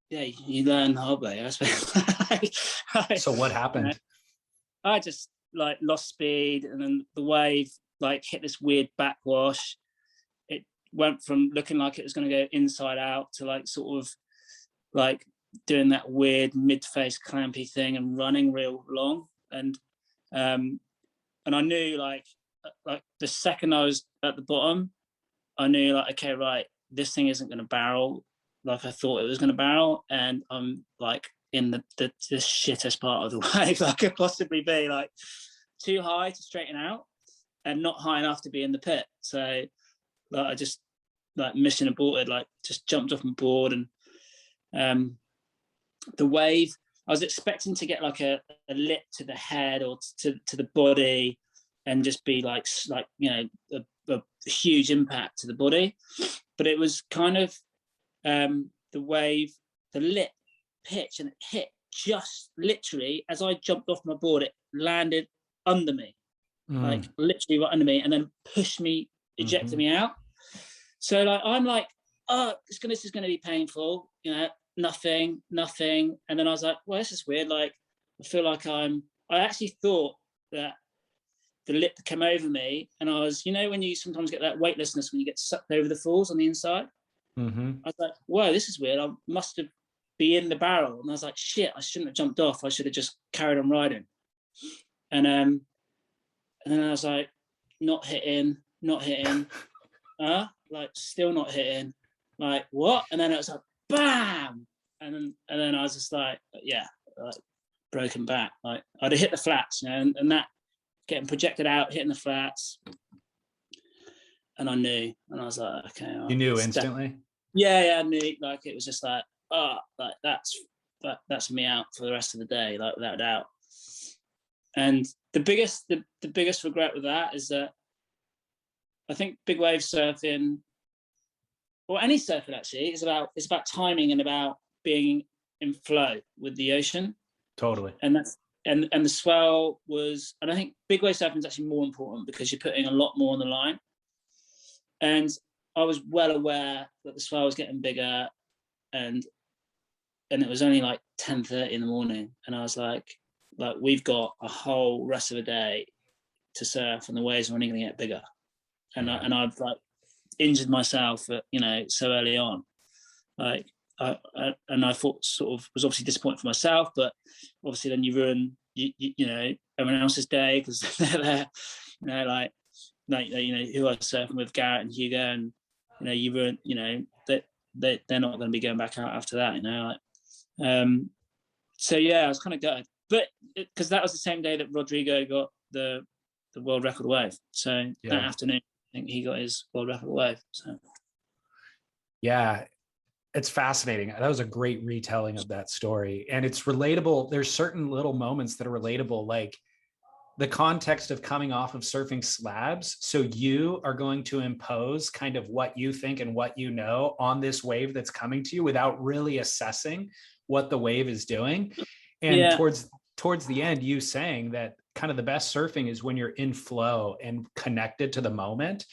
yeah, you learn the hard way, I suppose. So what happened? You know, I just like lost speed, and then the wave like hit this weird backwash. It went from looking like it was going to go inside out to like sort of like doing that weird mid-face clampy thing and running real long. And I knew like the second I was at the bottom, I knew like, okay, right, this thing isn't going to barrel like I thought it was going to barrel, and I'm like in the shittest part of the wave I could possibly be, like too high to straighten out and not high enough to be in the pit. So like I just like mission aborted, like just jumped off my board. And the wave, I was expecting to get like a lip to the head or to the body and just be like you know, a huge impact to the body, but it was kind of the wave, the lip pitch, and it hit just literally as I jumped off my board. It landed under me, like literally right under me, and then pushed me, ejected me out. So like I'm like oh, this is going to be painful, you know, nothing. And then I was like, well, this is weird. Like, I feel like I actually thought that the lip came over me, and I was, you know, when you sometimes get that weightlessness when you get sucked over the falls on the inside. Mm-hmm. I was like, whoa, this is weird. I must have been in the barrel. And I was like, shit, I shouldn't have jumped off. I should have just carried on riding. And then I was like, not hitting, like still not hitting, like what? And then it was like, bam, and then I was just like, yeah, like broken back. Like I'd have hit the flats, you know, and that getting projected out, hitting the flats, and I knew, and I was like, okay, You knew instantly. Yeah, I knew. Like it was just like, oh, like that's me out for the rest of the day, like without doubt. And the biggest regret with that is that I think big wave surfing, or any surfing actually, is about timing and about being in flow with the ocean. Totally. And that's and the swell was, and I think big wave surfing is actually more important because you're putting a lot more on the line. And I was well aware that the swell was getting bigger, and it was only like 10:30 in the morning, and I was like we've got a whole rest of the day to surf, and the waves are only going to get bigger. And I've like injured myself at, you know, so early on. Like I thought, sort of was obviously disappointed for myself, but obviously then you ruin you know, everyone else's day because they're there, you know, like you know who I was surfing with, Garrett and Hugo, and you know you ruin, you know, that they're not going to be going back out after that, you know, like so yeah, I was kind of gutted, but because that was the same day that Rodrigo got the world record wave. So that afternoon, I think he got his world record wave. So yeah, it's fascinating. That was a great retelling of that story, and it's relatable. There's certain little moments that are relatable, like the context of coming off of surfing slabs. So you are going to impose kind of what you think and what you know on this wave that's coming to you without really assessing what the wave is doing. And towards the end, you saying that kind of the best surfing is when you're in flow and connected to the moment.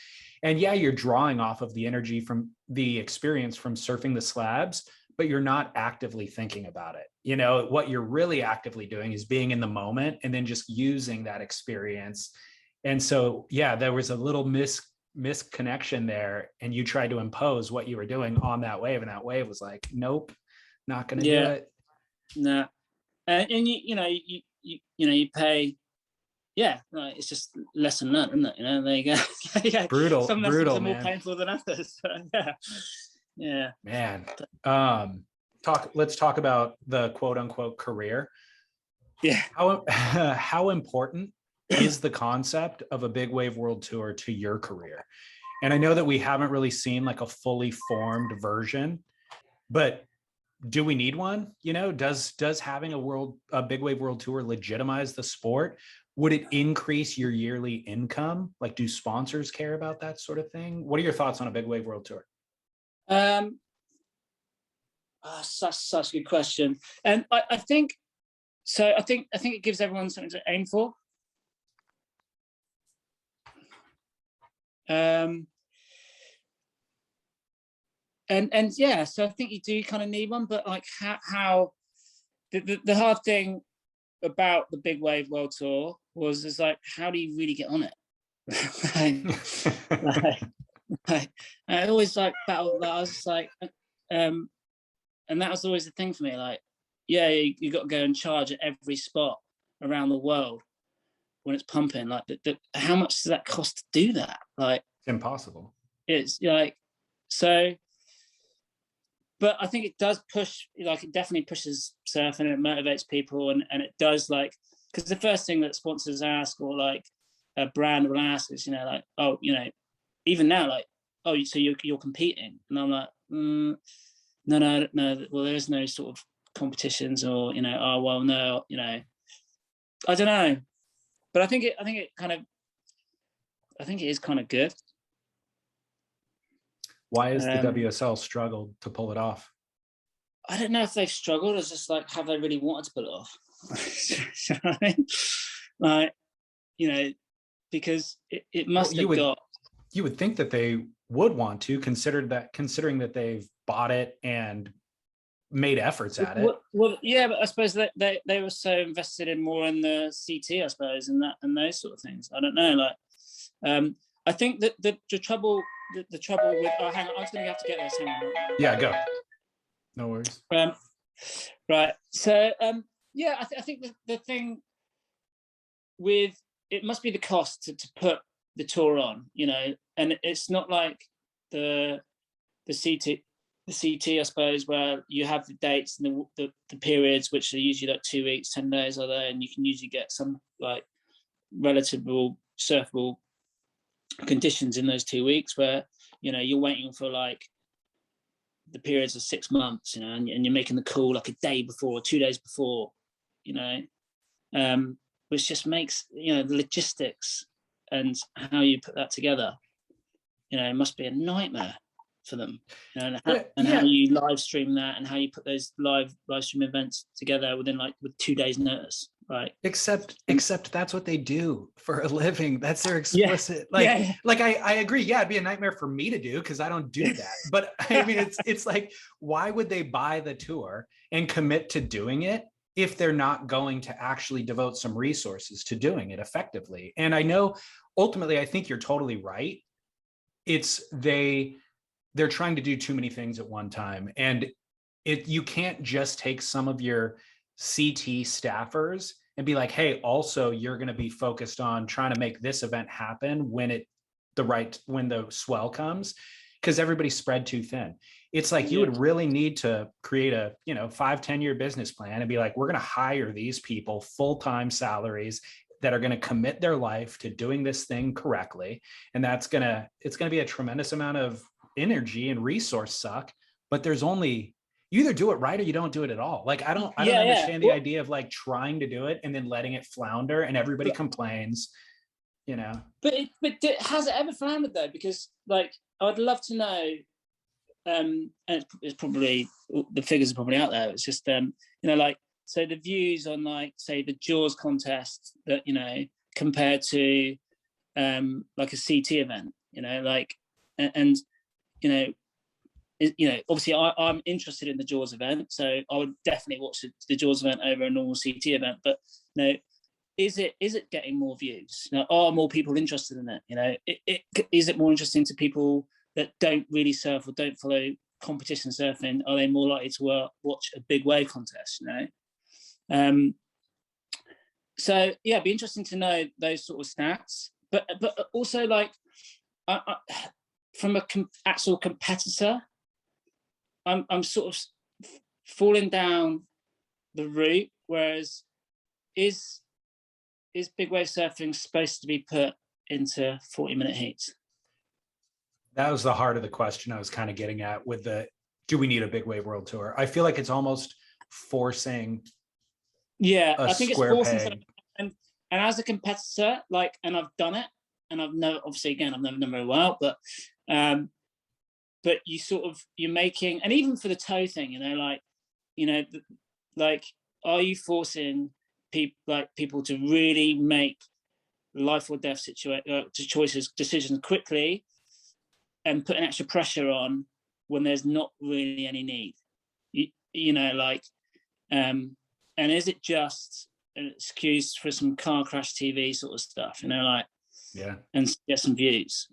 And yeah, you're drawing off of the energy from the experience from surfing the slabs, but you're not actively thinking about it. You know, what you're really actively doing is being in the moment and then just using that experience. And so, yeah, there was a little misconnection there, and you tried to impose what you were doing on that wave, and that wave was like, nope, not going to do it. No. And you know, you pay. Yeah, right. It's just lesson learned, isn't it? You know, there you go. Yeah. Brutal. Some lessons are more man. painful than others. So, yeah. Man. Let's talk about the quote unquote career. Yeah. How important is the concept of a big wave world tour to your career? And I know that we haven't really seen like a fully formed version, but do we need one? You know, does having a big wave world tour legitimize the sport? Would it increase your yearly income? Like, do sponsors care about that sort of thing? What are your thoughts on a big wave world tour? Such a good question. And I think so. I think it gives everyone something to aim for. And yeah, so I think you do kind of need one, but like how the hard thing about the big wave world tour is like, how do you really get on it? I always like battle that. I was just like, and that was always the thing for me. Like, yeah, you got to go and charge at every spot around the world when it's pumping. Like, how much does that cost to do that? Like, it's impossible. It's like so. But I think it does push, like it definitely pushes surfing, and it motivates people, and it does, like, because the first thing that sponsors ask, or like a brand will ask, is, you know, like, oh, you know, even now, like, oh, so you're competing, and I'm like, no, well, there is no sort of competitions, or, you know, oh, well, no, you know, I don't know, but I think it is kind of good. Why has the WSL struggled to pull it off? I don't know if they've struggled. It's just like, have they really wanted to pull it off? You know what I mean? Like, you know, because it must have got. You would think that they would want to, considering that they've bought it and made efforts at it. Well, yeah, but I suppose that they were so invested in more in the CT, I suppose, and those sort of things. I don't know. Like, I think that the trouble with hang on, I'm just gonna have to get this. Hang on. Yeah, go. No worries. Right. So yeah, I think the thing with it must be the cost to put the tour on, you know, and it's not like the CT, I suppose, where you have the dates and the periods, which are usually like 2 weeks, 10 days are there, and you can usually get some like relatively surfable conditions in those 2 weeks where, you know, you're waiting for like the periods of 6 months, you know, and you're making the call like a day before or 2 days before, you know, which just makes, you know, the logistics and how you put that together, you know, it must be a nightmare for them, you know, and how you live stream that and how you put those live stream events together with 2 days notice, right? Except that's what they do for a living. That's their explicit, like I agree. Yeah, it'd be a nightmare for me to do because I don't do that. But I mean, it's like, why would they buy the tour and commit to doing it if they're not going to actually devote some resources to doing it effectively? And I know ultimately, I think you're totally right. They're trying to do too many things at one time. And you can't just take some of your CT staffers and be like, hey, also you're going to be focused on trying to make this event happen when the swell comes, because everybody's spread too thin. It's like you would really need to create a 5-10 year business plan and be like, we're going to hire these people full-time salaries that are going to commit their life to doing this thing correctly. And it's going to be a tremendous amount of energy and resource suck, but you either do it right or you don't do it at all. Like, I don't understand the idea of like trying to do it and then letting it flounder and everybody complains, you know. But has it ever floundered though? Because like, I'd love to know, and it's probably, the figures are probably out there. It's just, you know, like, so the views on like, say the Jaws contest that, you know, compared to like a CT event, you know, like, and you know, obviously I'm interested in the Jaws event, so I would definitely watch the Jaws event over a normal CT event. But you know, is it getting more views? You know, are more people interested in it? You know, is it more interesting to people that don't really surf or don't follow competition surfing? Are they more likely to watch a big wave contest? You know, so yeah, it'd be interesting to know those sort of stats. But also like, from an actual competitor, I'm sort of falling down the route. Whereas, is big wave surfing supposed to be put into 40-minute heats? That was the heart of the question I was kind of getting at with do we need a big wave world tour? I feel like it's almost forcing. Yeah, I think it's forcing peg. And as a competitor, like, and I've done it, and obviously again, I've never done very well, but you're making, and even for the toe thing, you know, like, you know, like, are you forcing people to really make life or death decisions quickly and put an extra pressure on when there's not really any need? You know, like, and is it just an excuse for some car crash TV sort of stuff, you know, like, and get some views,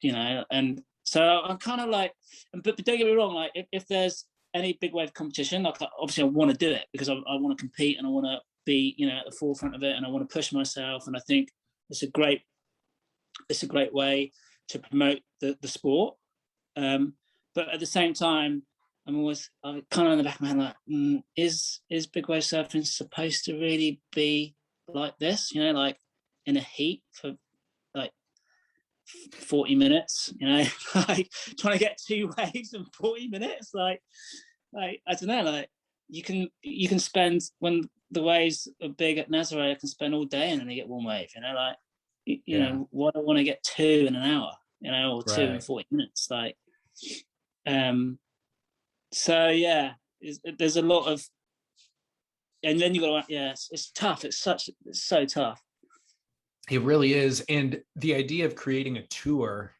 you know? And so I'm kind of like, but don't get me wrong, like, if there's any big wave competition, like, obviously I want to do it because I want to compete and I want to be, you know, at the forefront of it, and I want to push myself, and I think it's a great way to promote the sport. But at the same time, I'm kind of in the back of my head like, is big wave surfing supposed to really be like this? You know, like in a heat for like 40 minutes, you know, like trying to get 2 waves in 40 minutes. Like I don't know, like you can spend, when the waves are big at Nazare, I can spend all day and only get 1 wave, you know, like, you know, why do I want to get 2 in an hour, you know, or 2 in 40 minutes? Like, so yeah, there's a lot of, and then you got to, it's tough. It's so tough. It really is. And the idea of creating a tour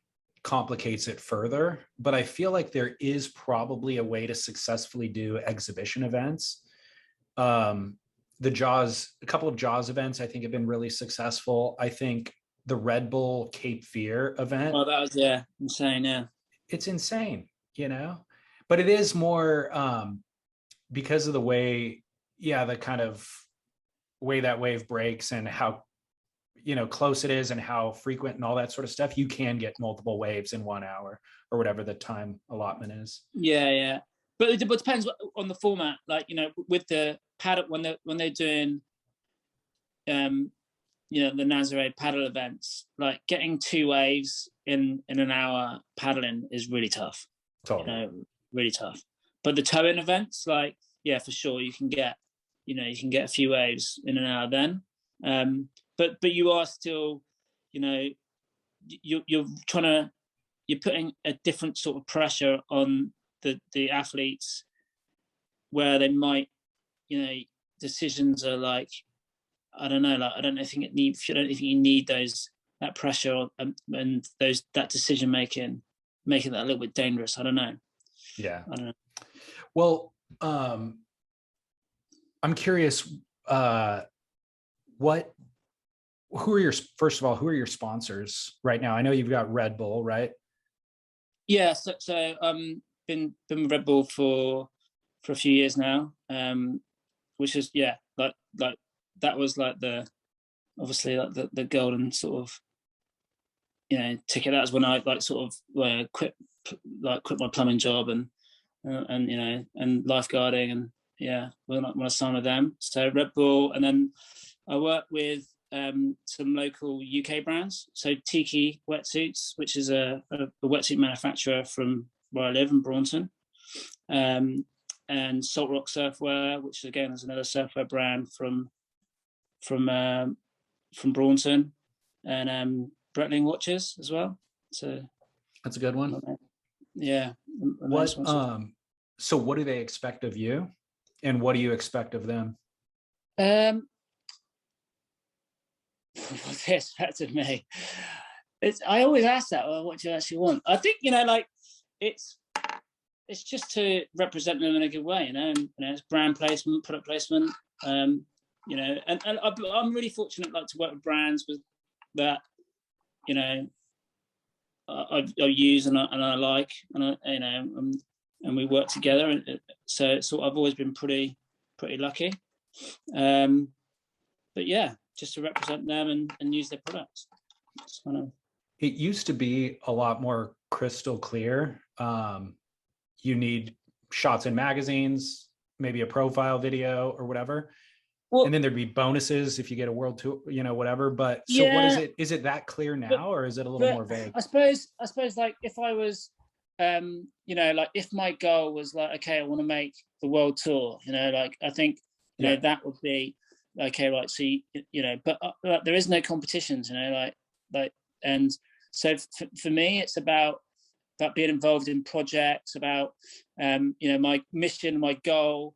complicates it further, but I feel like there is probably a way to successfully do exhibition events. The Jaws, a couple of Jaws events, I think have been really successful. I think the Red Bull Cape Fear event, Oh, that was insane. Yeah. it's insane, you know, but it is more because of the way, the kind of way that wave breaks and how, close it is and how frequent and all that sort of stuff, you can get multiple waves in 1 hour or whatever the time allotment is. Yeah. But it depends on the format. Like, with the paddle, when they're doing, the Nazare paddle events, like getting 2 waves in an hour paddling is really tough. Totally. Really tough. But the towing events, like, for sure, you can get a few waves in an hour then. But you are still, you're putting a different sort of pressure on the athletes, where they might, decisions are like, I don't know, like I don't think you need that pressure and that decision making that a little bit dangerous. I don't know. Yeah. I don't know. Well, I'm curious, who are your sponsors right now? I know you've got Red Bull, right? Yeah, so been with Red Bull for a few years now, which is like that was like obviously like the golden sort of ticket. That was when I like sort of quit my plumbing job and lifeguarding, and when I signed with them. So Red Bull, and then I work with some local UK brands. So Tiki Wetsuits, which is a wetsuit manufacturer from where I live in Braunton, and Salt Rock Surfwear, which again is another surfwear brand from Braunton, and Breitling watches as well. So that's a good one. Yeah. So what do they expect of you, and what do you expect of them? What they expect of me? I always ask that. Well, what do you actually want? I think like it's just to represent them in a good way, and it's brand placement, product placement, and I'm really fortunate like to work with brands with that I use and I like, and and we work together, and so I've always been pretty lucky, but just to represent them and use their products. It used to be a lot more crystal clear. You need shots in magazines, maybe a profile video or whatever. Well, and then there'd be bonuses if you get a world tour, whatever. But so what is it? Is it that clear now, or is it a little more vague? I suppose like if I was, like if my goal was like, okay, I want to make the world tour, like I think, that would be okay, right? So, but there is no competitions, and so for me, it's about being involved in projects, about, my mission, my goal,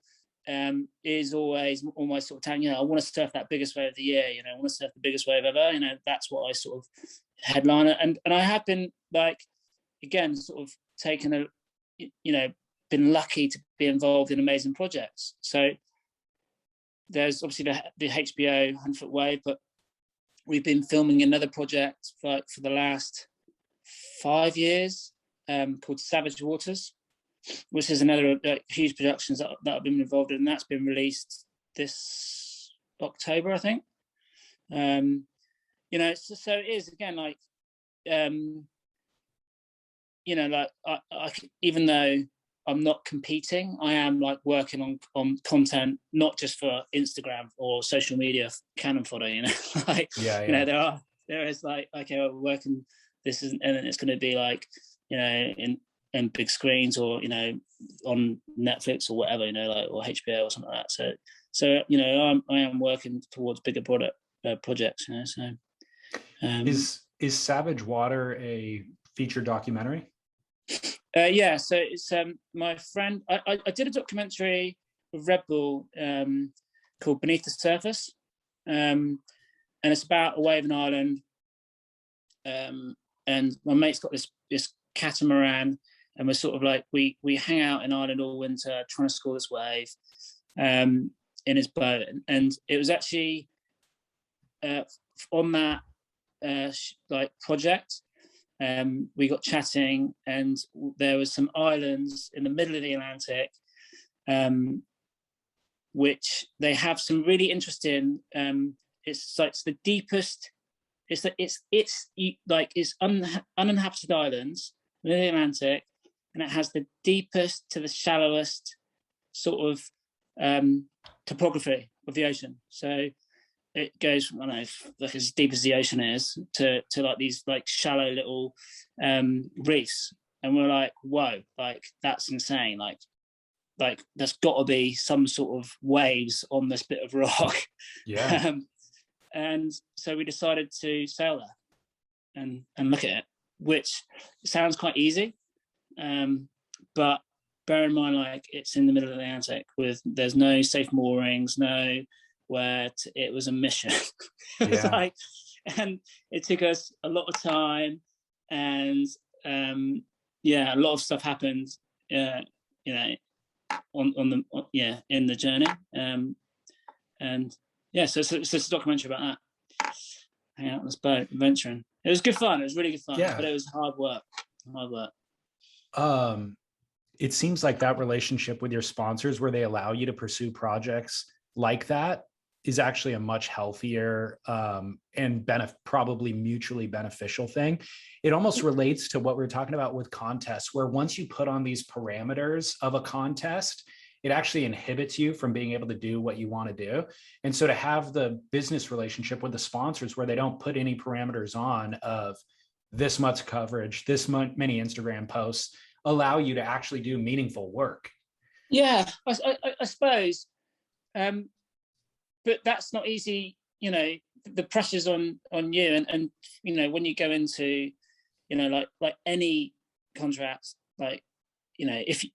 is always almost sort of telling, I want to surf that biggest wave of the year, I want to surf the biggest wave ever, that's what I sort of headline. And I have been like, again, sort of taken been lucky to be involved in amazing projects. So there's obviously the HBO 100-foot wave, but we've been filming another project for the last 5 years, called Savage Waters, which is another huge productions that I've been involved in. And that's been released this October, I think. So it is, again, like, like I even though I'm not competing, I am like working on content, not just for Instagram or social media cannon fodder, like, there is like, okay, well, we're working, this is, and it's going to be like, in big screens, or on Netflix or whatever, like, or HBO or something like that. So I am working towards bigger projects. So is Savage Water a feature documentary? So it's my friend. I did a documentary with Red Bull called Beneath the Surface, and it's about a wave in Ireland. and my mate's got this catamaran, and we're sort of like we hang out in Ireland all winter trying to score this wave in his boat, and it was actually on that like project. We got chatting, and there was some islands in the middle of the Atlantic, which they have some really interesting. It's the deepest. It's uninhabited islands in the Atlantic, and it has the deepest to the shallowest sort of topography of the ocean. So it goes from, I don't know, like as deep as the ocean is to like these like shallow little reefs, and we're like, whoa, like that's insane. Like there's got to be some sort of waves on this bit of rock. Yeah. And so we decided to sail there and look at it, which sounds quite easy, but bear in mind, like it's in the middle of the Atlantic there's no safe moorings, no where it was a mission. It was like, and it took us a lot of time, and a lot of stuff happened, in the journey, so it's a documentary about that. Hang out on this boat, adventuring. It was good fun. It was really good fun, but it was hard work. It seems like that relationship with your sponsors, where they allow you to pursue projects like that, is actually a much healthier and probably mutually beneficial thing. It almost relates to what we were talking about with contests, where once you put on these parameters of a contest, it actually inhibits you from being able to do what you want to do. And so to have the business relationship with the sponsors where they don't put any parameters on of this much coverage, this many Instagram posts, allow you to actually do meaningful work. Yeah, I suppose. But that's not easy, the pressure's on you. And when you go into, like any contracts, like, if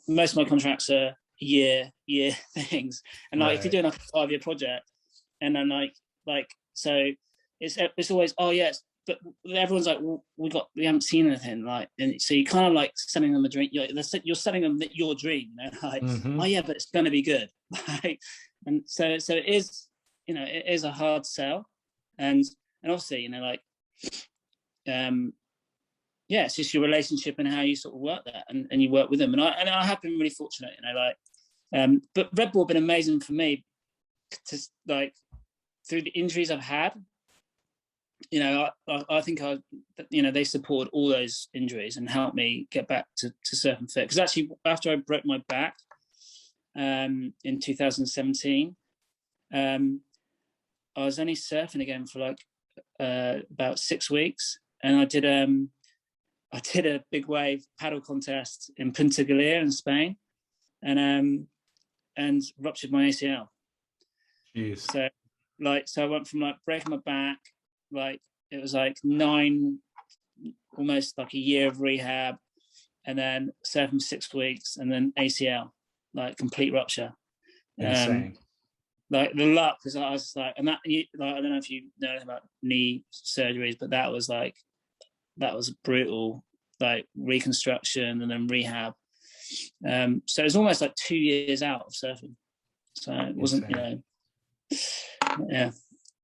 most of my contracts are year things, and like if you're doing like a 5-year project, and then like so it's always, oh yes, but everyone's like, well, we haven't seen anything, like, and so you kind of like selling them a dream. You're selling them your dream, like, oh yeah, but it's gonna be good. Like, and so it is, it is a hard sell, and obviously, it's just your relationship and how you sort of work that, and you work with them, and I have been really fortunate, but Red Bull have been amazing for me, to like, through the injuries I've had. I think they support all those injuries and helped me get back to surfing fit. Because actually, after I broke my back in 2017, I was only surfing again for like about 6 weeks, and I did a big wave paddle contest in Punta Galera in Spain, and ruptured my ACL. Jeez. So I went from like breaking my back, like it was like almost like a year of rehab, and then surfing 6 weeks, and then ACL, like complete rupture. Insane. Like the luck, because I was like, and that, like, I don't know if you know anything about knee surgeries, but that was brutal, like reconstruction and then rehab. So it was almost like 2 years out of surfing. So it wasn't, yeah.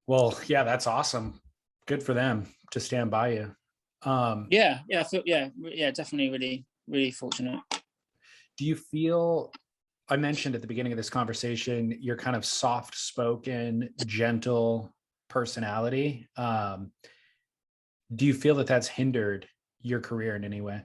Well, yeah, that's awesome. Good for them to stand by you. I feel, definitely really, really fortunate. Do you feel, I mentioned at the beginning of this conversation, your kind of soft-spoken, gentle personality. Do you feel that that's hindered your career in any way?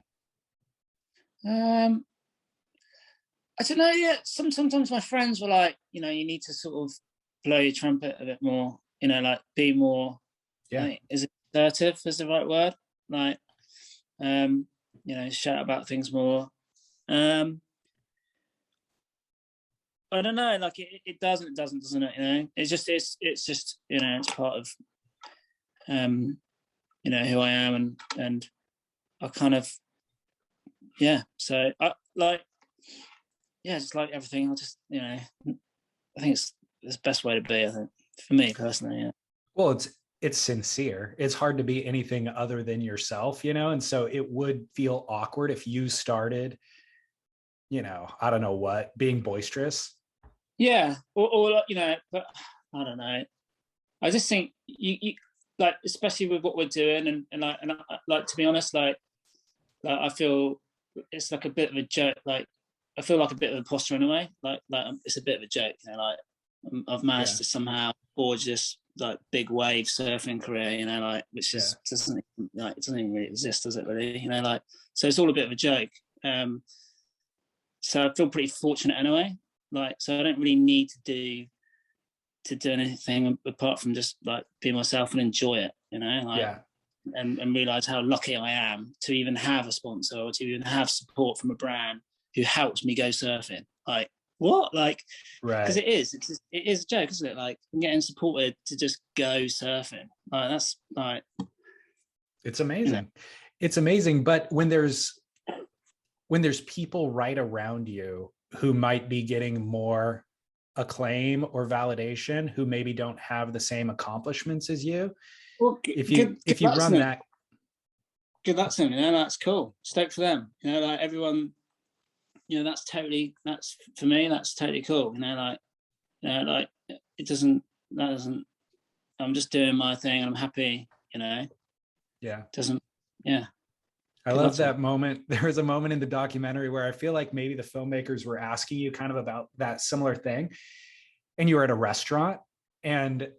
I don't know yet. Sometimes my friends were like, you need to sort of blow your trumpet a bit more, like be more, is it assertive is the right word? Like, shout about things more. I don't know, like it doesn't it? It's just, it's part of, who I am, and I kind of, so I like, just like everything, I'll just, I think it's the best way to be, I think, for me personally. Well, it's sincere. It's hard to be anything other than yourself, you know? And so it would feel awkward if you started, you know, I don't know what, being boisterous. Yeah, or you know, but I don't know. I just think you like, especially with what we're doing, like to be honest, like I feel it's like a bit of a joke. Like I feel like a bit of an imposter in a way. Like it's a bit of a joke, you know. Like I've managed Yeah. to somehow forge this like big wave surfing career, you know, like which Yeah. is doesn't like it doesn't even really exist, does it really? You know, like so it's all a bit of a joke. So I feel pretty fortunate anyway. Like so I don't really need to do anything apart from just like be myself and enjoy it, you know, like Yeah. and realize how lucky I am to even have a sponsor or to even have support from a brand who helps me go surfing. Like what? Like because Right. it is a joke, isn't it? Like I'm getting supported to just go surfing. Like that's like It's you know. amazing. It's amazing. But when there's people right around you who might be getting more acclaim or validation, who maybe don't have the same accomplishments as you, Well, if you luck to run them. that. Good luck to them. You know, that's cool. Stoked for them. You know, like everyone. You know, that's for me. That's totally cool. You know, like it doesn't. That doesn't. I'm just doing my thing. And I'm happy. You know, Yeah. doesn't. Yeah. I Good luck love to them. that moment. There was a moment in the documentary where I feel like maybe the filmmakers were asking you kind of about that similar thing. And you were at a restaurant, and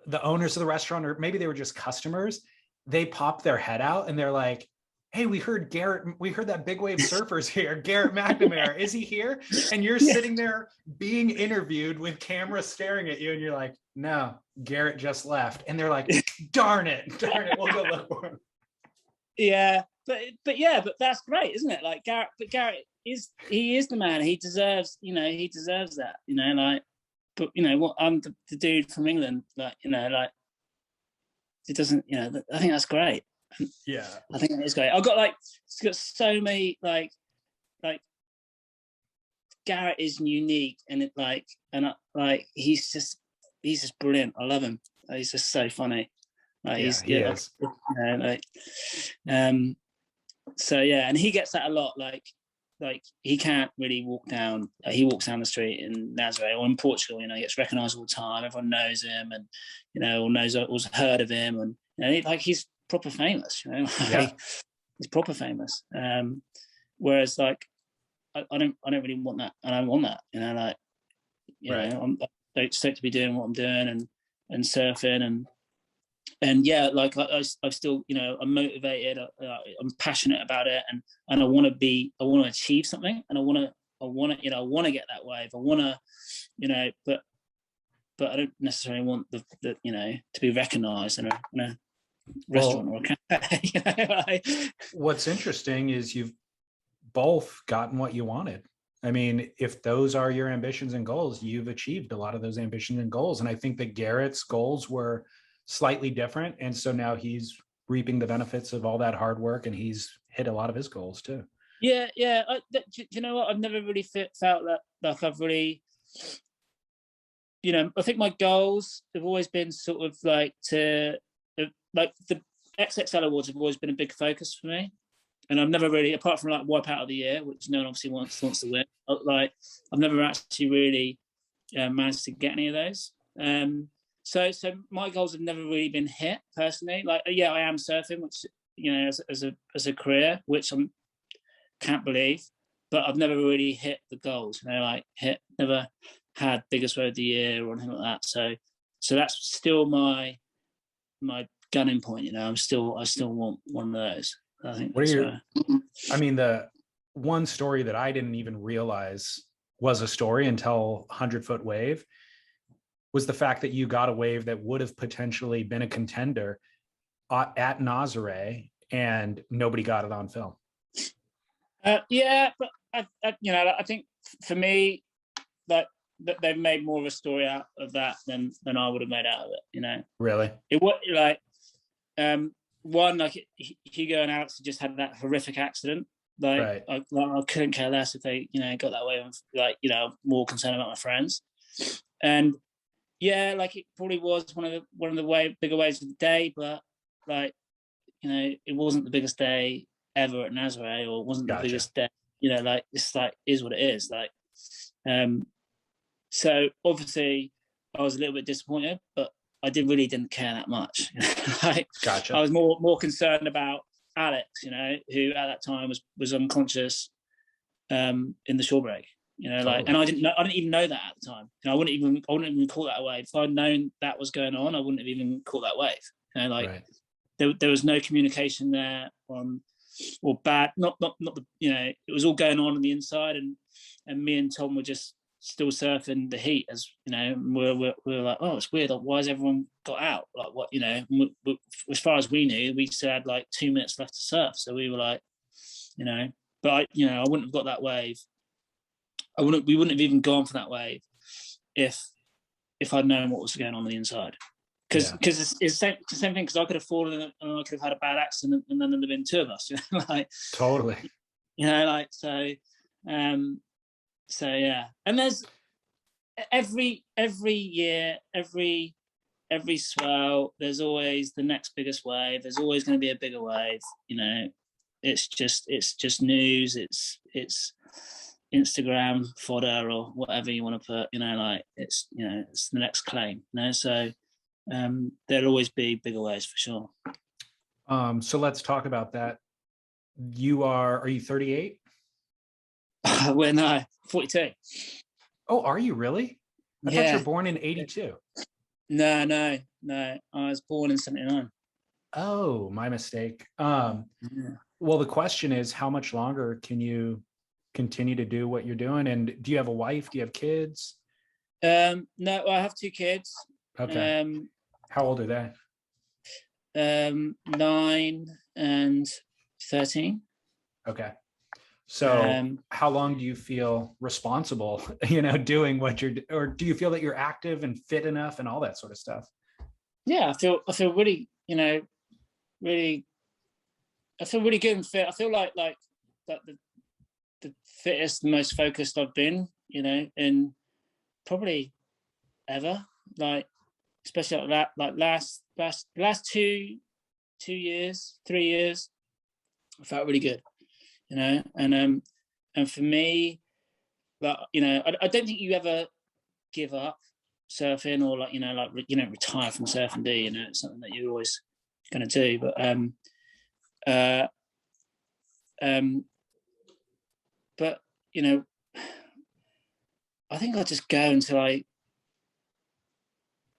the owners of the restaurant, or maybe they were just customers, they popped their head out and they're like, "Hey, we heard that big wave surfer's here, Garrett McNamara. Is he here?" And you're Yeah. sitting there being interviewed with cameras staring at you, and you're like, "No, Garrett just left." And they're like, darn it, we'll go look for him. Yeah. But that's great, isn't it? Like Garrett is the man. He deserves. You know, he deserves that. You know, like. But you know what? I'm the dude from England. Like you know, like it doesn't. You know, I think that's great. Yeah. I think that is great. I've got so many like Garrett is unique and it like and like he's just brilliant. I love him. He's just so funny. Like Yeah, he is. you know, like um so yeah, and he gets that a lot. Like he can't really walk down. Like, he walks down the street in Nazare or in Portugal. You know, he gets recognised all the time. Everyone knows him, and you know, or heard of him, and you know, like he's proper famous. You know, like, Yeah. he's proper famous. Whereas like I don't really want that. I don't want that. You know, like you Right. know, I'm stoked to be doing what I'm doing and surfing and yeah, like I still, you know, I'm motivated. I'm passionate about it, and I want to achieve something, and I want to, you know, I want to get that wave. I want to, you know, but I don't necessarily want the you know, to be recognised in a restaurant or a cafe. You know, like, What's interesting is you've both gotten what you wanted. I mean, if those are your ambitions and goals, you've achieved a lot of those ambitions and goals. And I think that Garrett's goals were slightly different. And so now he's reaping the benefits of all that hard work, and he's hit a lot of his goals too. yeah. Do you know what? I've never really felt that like I've really, you know, I think my goals have always been sort of like like the XXL awards have always been a big focus for me. And I've never really, apart from like Wipeout of the Year, which no one obviously wants to win, like I've never actually really managed to get any of those. So my goals have never really been hit personally. Like yeah, I am surfing, which you know as a career, which I can't believe, but I've never really hit the goals. You know, like never had biggest wave of the year or anything like that. So that's still my gunning point. You know, I still want one of those. I think What are that's your, I mean, the one story that I didn't even realize was a story until 100-foot wave was the fact that you got a wave that would have potentially been a contender at Nazare, and nobody got it on film. Yeah, but you know, I think for me, like they've made more of a story out of that than I would have made out of it. You know, Really? it was like one, like Hugo and Alex just had that horrific accident. Like, right. I couldn't care less if they, you know, got that way. Like, you know, more concerned about my friends, and Yeah, like it probably was one of the bigger waves of the day, but like, you know, it wasn't the biggest day ever at Nazare, or wasn't the Gotcha. biggest day, you know, like it's like is what it is. Like so obviously I was a little bit disappointed, but I didn't care that much. Like, I Gotcha. was more concerned about Alex, you know, who at that time was unconscious in the shore break. You know, like, and Totally. I didn't even know that at the time. You know, I wouldn't even call that a wave. If I'd known that was going on, I wouldn't have even called that wave. You know, like Right. there was no communication there on, or bad, not the, you know, it was all going on the inside, and me and Tom were just still surfing the heat, as you know, we were like, oh, it's weird, like, why has everyone got out, like, what, you know, as far as we knew, we still had like 2 minutes left to surf, so we were like, you know, but I wouldn't have got that wave. We wouldn't have even gone for that wave if I'd known what was going on the inside. Because it's the same thing. Because I could have fallen and I could have had a bad accident, and then there'd have been two of us. You know, like Totally. you know, like so. So yeah, and there's every year, every swell, there's always the next biggest wave. There's always going to be a bigger wave. You know, it's just news. It's Instagram fodder or whatever you want to put. You know, like it's, you know, it's the next claim. You know, so there'll always be bigger waves for sure. So let's talk about that. Are you 38? Well, no, 42. Oh, are you really? I thought you were born in 82. No. I was born in 79. Oh, my mistake. Yeah. Well, the question is, how much longer can you continue to do what you're doing? And do you have a wife? Do you have kids? No, I have 2 kids. Okay. How old are they? 9 and 13. Okay. So how long do you feel responsible, you know, doing what or do you feel that you're active and fit enough and all that sort of stuff? Yeah, I feel really, you know, really, I feel really good and fit. I feel like the fittest, the most focused I've been, you know, in probably ever. Like, especially like that, like last 2 years, 3 years, I felt really good, you know. And for me, like, you know, I don't think you ever give up surfing, or like, you know, like, you know, retire from surfing, do you? You know, it's something that you're always going to do. But you know, I think I'll just go until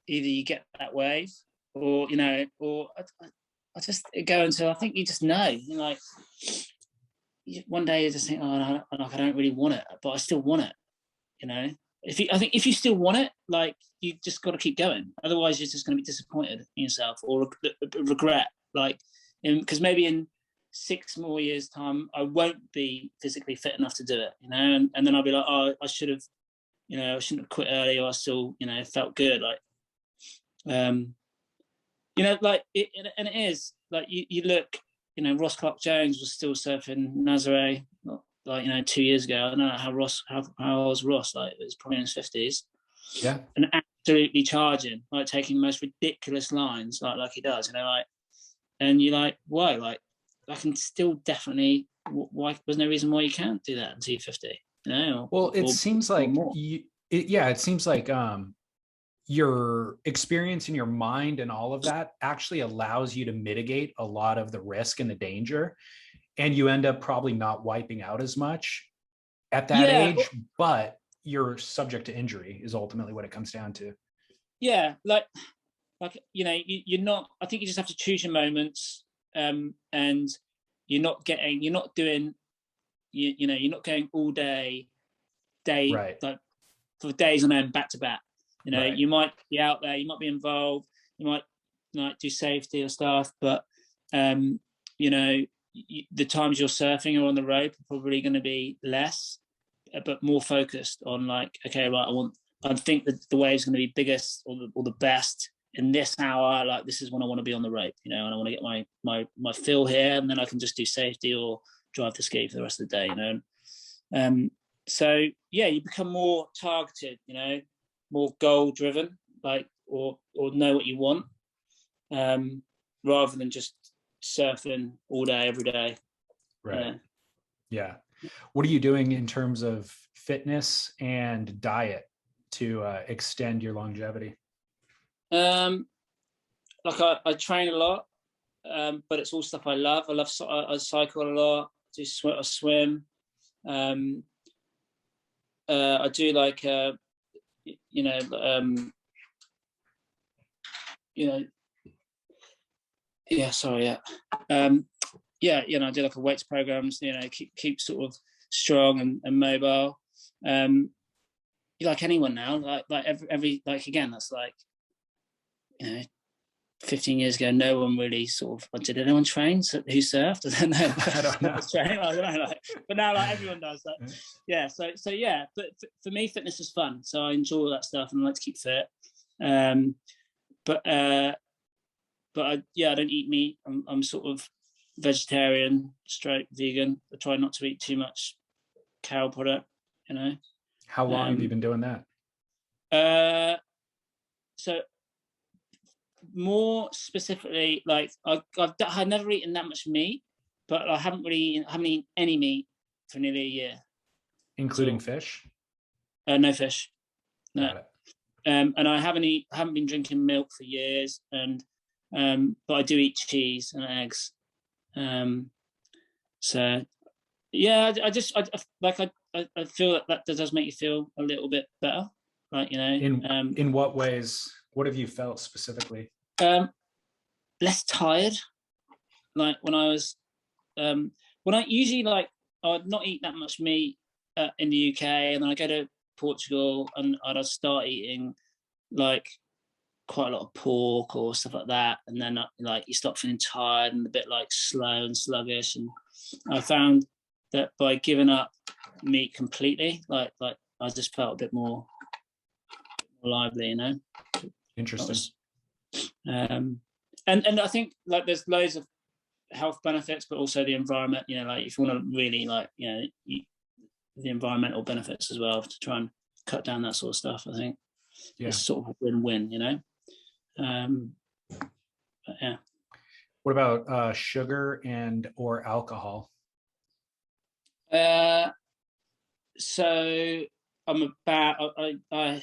either you get that wave, or, you know, or I just go until I think you just know. You know, like one day you just think, oh, I don't really want it, but I still want it. You know, I think if you still want it, like, you just got to keep going. Otherwise, you're just going to be disappointed in yourself, or regret. Like, because maybe in 6 more years' time, I won't be physically fit enough to do it. You know, and then I'll be like, oh, I should have. You know, I shouldn't have quit early, or I still, you know, felt good. Like, you know, like and it is like you look. You know, Ross Clark-Jones was still surfing Nazare, like, you know, 2 years ago. I don't know how old was Ross. Like, it was probably in his 50s. Yeah. And absolutely charging, like taking the most ridiculous lines, like he does. You know, like, and you're like, why? Like, I can still definitely. Why? There's no reason why you can't do that until you're 50. You know. Well, it seems like it seems like your experience in your mind and all of that actually allows you to mitigate a lot of the risk and the danger, and you end up probably not wiping out as much at that age, but you're subject to injury is ultimately what it comes down to. Yeah, like, you know, you're not. I think you just have to choose your moments, and you're not doing, you know, you're not going all day, Right. like for days on end, back to back. You know, Right. you might be out there, you might be involved, you might like do safety or stuff, but you know, the times you're surfing or on the rope are probably going to be less, but more focused on, like, okay, right, I think that the wave's going to be biggest or the best in this hour. Like, this is when I want to be on the rope, you know, and I want to get my feel here, and then I can just do safety or drive the ski for the rest of the day, you know. So yeah, you become more targeted, you know, more goal driven, like, or know what you want, rather than just surfing all day every day. Right. Yeah. What are you doing in terms of fitness and diet to extend your longevity? Like I train a lot, but it's all stuff I love. I cycle a lot. I swim. I do like yeah, sorry, yeah. Yeah, I do like a weights programs, keep sort of strong and mobile. Like anyone now, like every like, again, that's like, 15 years ago, no one really sort of, did anyone train who surfed? I don't know. I don't know. I don't know, but now like everyone does that. Yeah. So yeah, but for me, fitness is fun. So I enjoy all that stuff and I like to keep fit. But I don't eat meat. I'm sort of vegetarian, straight vegan. I try not to eat too much cow product, How long have you been doing that? So more specifically, like I've never eaten that much meat, but I haven't eaten any meat for nearly a year, including fish. No fish, no. Got it. And I haven't been drinking milk for years, and but I do eat cheese and eggs. So yeah, I feel that does make you feel a little bit better, like, in what ways? What have you felt specifically? Less tired. Like when I was, when I usually, like, I'd not eat that much meat in the UK, and then I go to Portugal and I'd start eating like quite a lot of pork or stuff like that, and then like you start feeling tired and a bit like slow and sluggish. And I found that by giving up meat completely, like I just felt a bit more lively, Interesting. And I think like there's loads of health benefits, but also the environment, like if you want to really, like, the environmental benefits as well, to try and cut down that sort of stuff. I think it's sort of a win-win, but yeah. What about sugar and or alcohol? So I'm a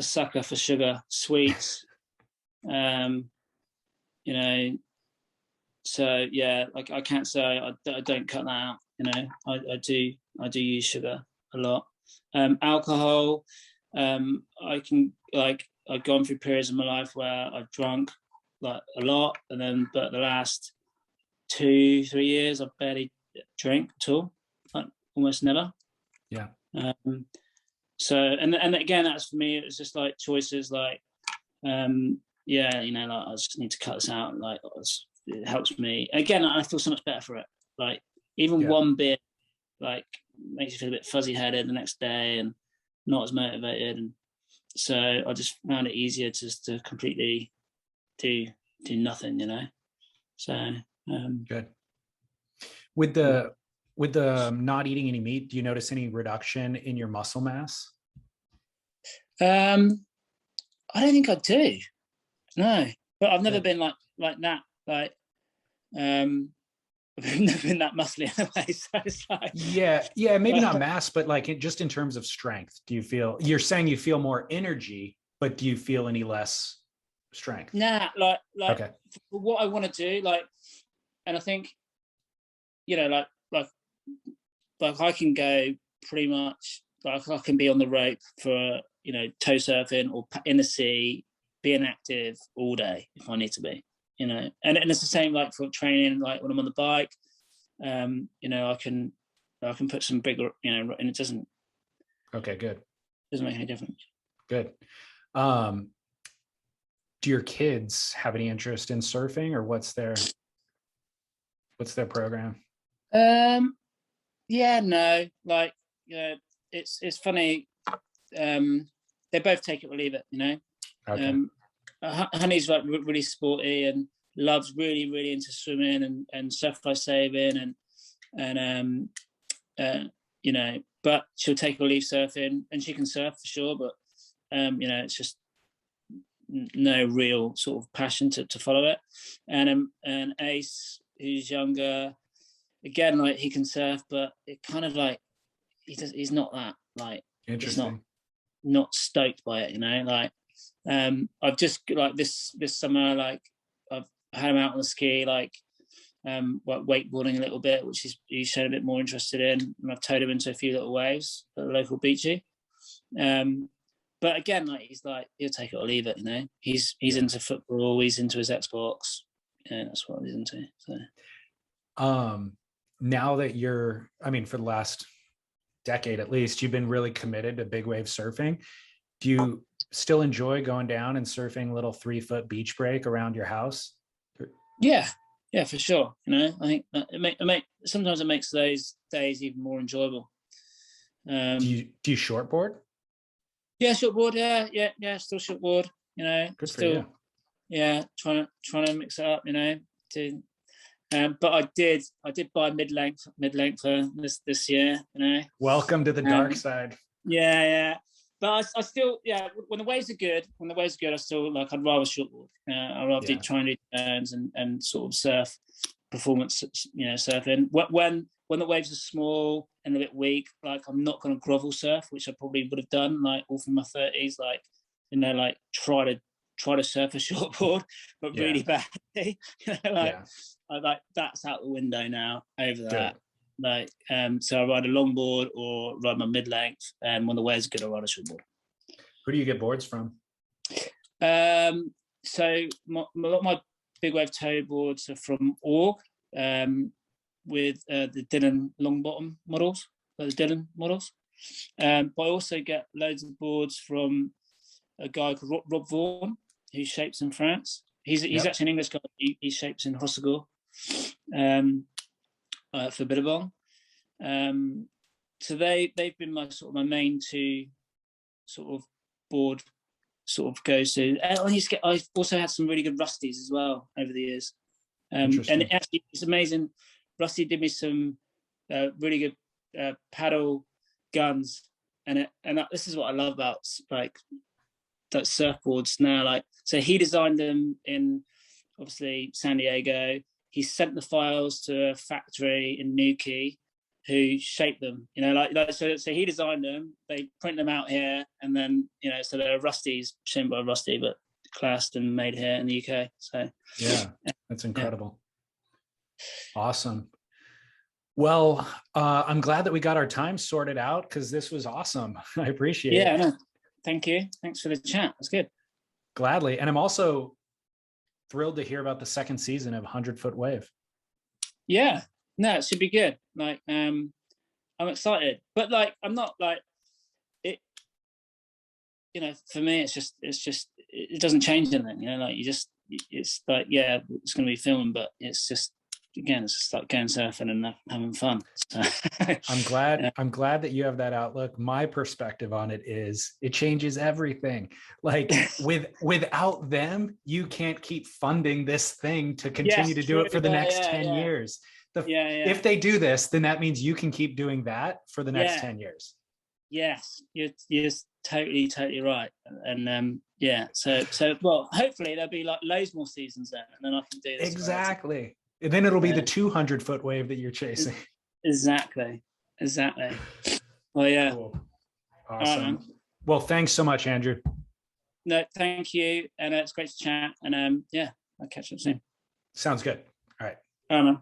sucker for sugar, sweets. So yeah, like I can't say I don't cut that out. I do use sugar a lot. Alcohol, I can, like, I've gone through periods of my life where I've drunk like a lot, and then but the last 2-3 years I've barely drink at all, like almost never. Yeah. So and again, that's for me, it's just like choices, like like I just need to cut this out, like it helps me. Again, I feel so much better for it. Like even one beer, like, makes you feel a bit fuzzy headed the next day and not as motivated. And so I just found it easier just to completely do nothing, So good. With the not eating any meat, do you notice any reduction in your muscle mass? I don't think I do. No, but I've never been like that. Like, I've never been that muscly anyway. So it's like, yeah, maybe not mass, but like just in terms of strength, do you feel? You're saying you feel more energy, but do you feel any less strength? Nah, like okay. What I want to do, like, and I think, like I can go pretty much, like I can be on the rope for, toe surfing or in the sea, being active all day if I need to be, and it's the same like for training, like when I'm on the bike, I can put some bigger, and it doesn't. Okay, good. Doesn't make any difference. Good. Do your kids have any interest in surfing, or what's their program? Yeah, no, like, it's funny. They both take it or leave it, Okay. Honey's like really sporty and loves really into swimming and surf life saving and but she'll take or leave surfing, and she can surf for sure, but It's just no real sort of passion to follow it. And Ace, who's younger, again, like he can surf, but it kind of like he's not that like he's not stoked by it, like I've just like this summer, like I've had him out on the ski, like wakeboarding a little bit, which he's shown a bit more interested in, and I've towed him into a few little waves at the local beachy. But again, like he'll take it or leave it, he's into football, he's into his Xbox, that's what he's into. So now that for the last decade at least, you've been really committed to big wave surfing. Do you still enjoy going down and surfing a little 3-foot beach break around your house? Yeah, for sure. I think that sometimes it makes those days even more enjoyable. Do you shortboard? Yeah, shortboard. Yeah, still shortboard. Good for you. Yeah, trying to mix it up. But I did buy mid-length this year. Welcome to the dark side. Yeah. But I still, when the waves are good, I still like. I'd rather shortboard. I'd rather try and do turns and sort of surf performance. Surfing. When the waves are small and a bit weak, like I'm not going to grovel surf, which I probably would have done like all through my 30s. Like try to surf a shortboard, but really badly. I that's out the window now. Over that. So I ride a longboard or ride my mid-length, and when the waves are good, I ride a shortboard. Who do you get boards from? So a lot of my big wave tow boards are from Org, with the Dylan long bottom models, But I also get loads of boards from a guy called Rob Vaughan, who shapes in France. He's actually an English guy. He shapes in Hossegor. For Billabong. So they've been my main two sort of board sort of goes to. I've also had some really good Rusties as well over the years. And actually it's amazing. Rusty did me some really good paddle guns, and this is what I love about like that surfboards now. Like, so he designed them in obviously San Diego. He sent the files to a factory in Newquay who shaped them, so he designed them, they print them out here, and then, so they're Rusties, shown by Rusty, but classed and made here in the UK. So yeah, that's incredible. Yeah. Awesome. Well, I'm glad that we got our time sorted out, because this was awesome. I appreciate it. Yeah, no, thank you. Thanks for the chat. That's good. Gladly. And I'm also thrilled to hear about the second season of 100-Foot Wave. Yeah, no, it should be good. Like, I'm excited, but like, I'm not like it. For me, it's just it doesn't change anything. Like it's like, yeah, it's going to be filmed, but it's just, again, it's just like going surfing and having fun. So, I'm glad that you have that outlook. My perspective on it is it changes everything. Like without them, you can't keep funding this thing to continue to do it for the next 10 years. If they do this, then that means you can keep doing that for the next 10 years. Yes, you're totally right. And so well, hopefully there'll be like loads more seasons then, and then I can do this. Exactly. And then it'll be the 200-foot wave that you're chasing. Exactly. Well, yeah. Cool. Awesome. Well, thanks so much, Andrew. No, thank you. And it's great to chat. And I'll catch up soon. Sounds good. All right. Man.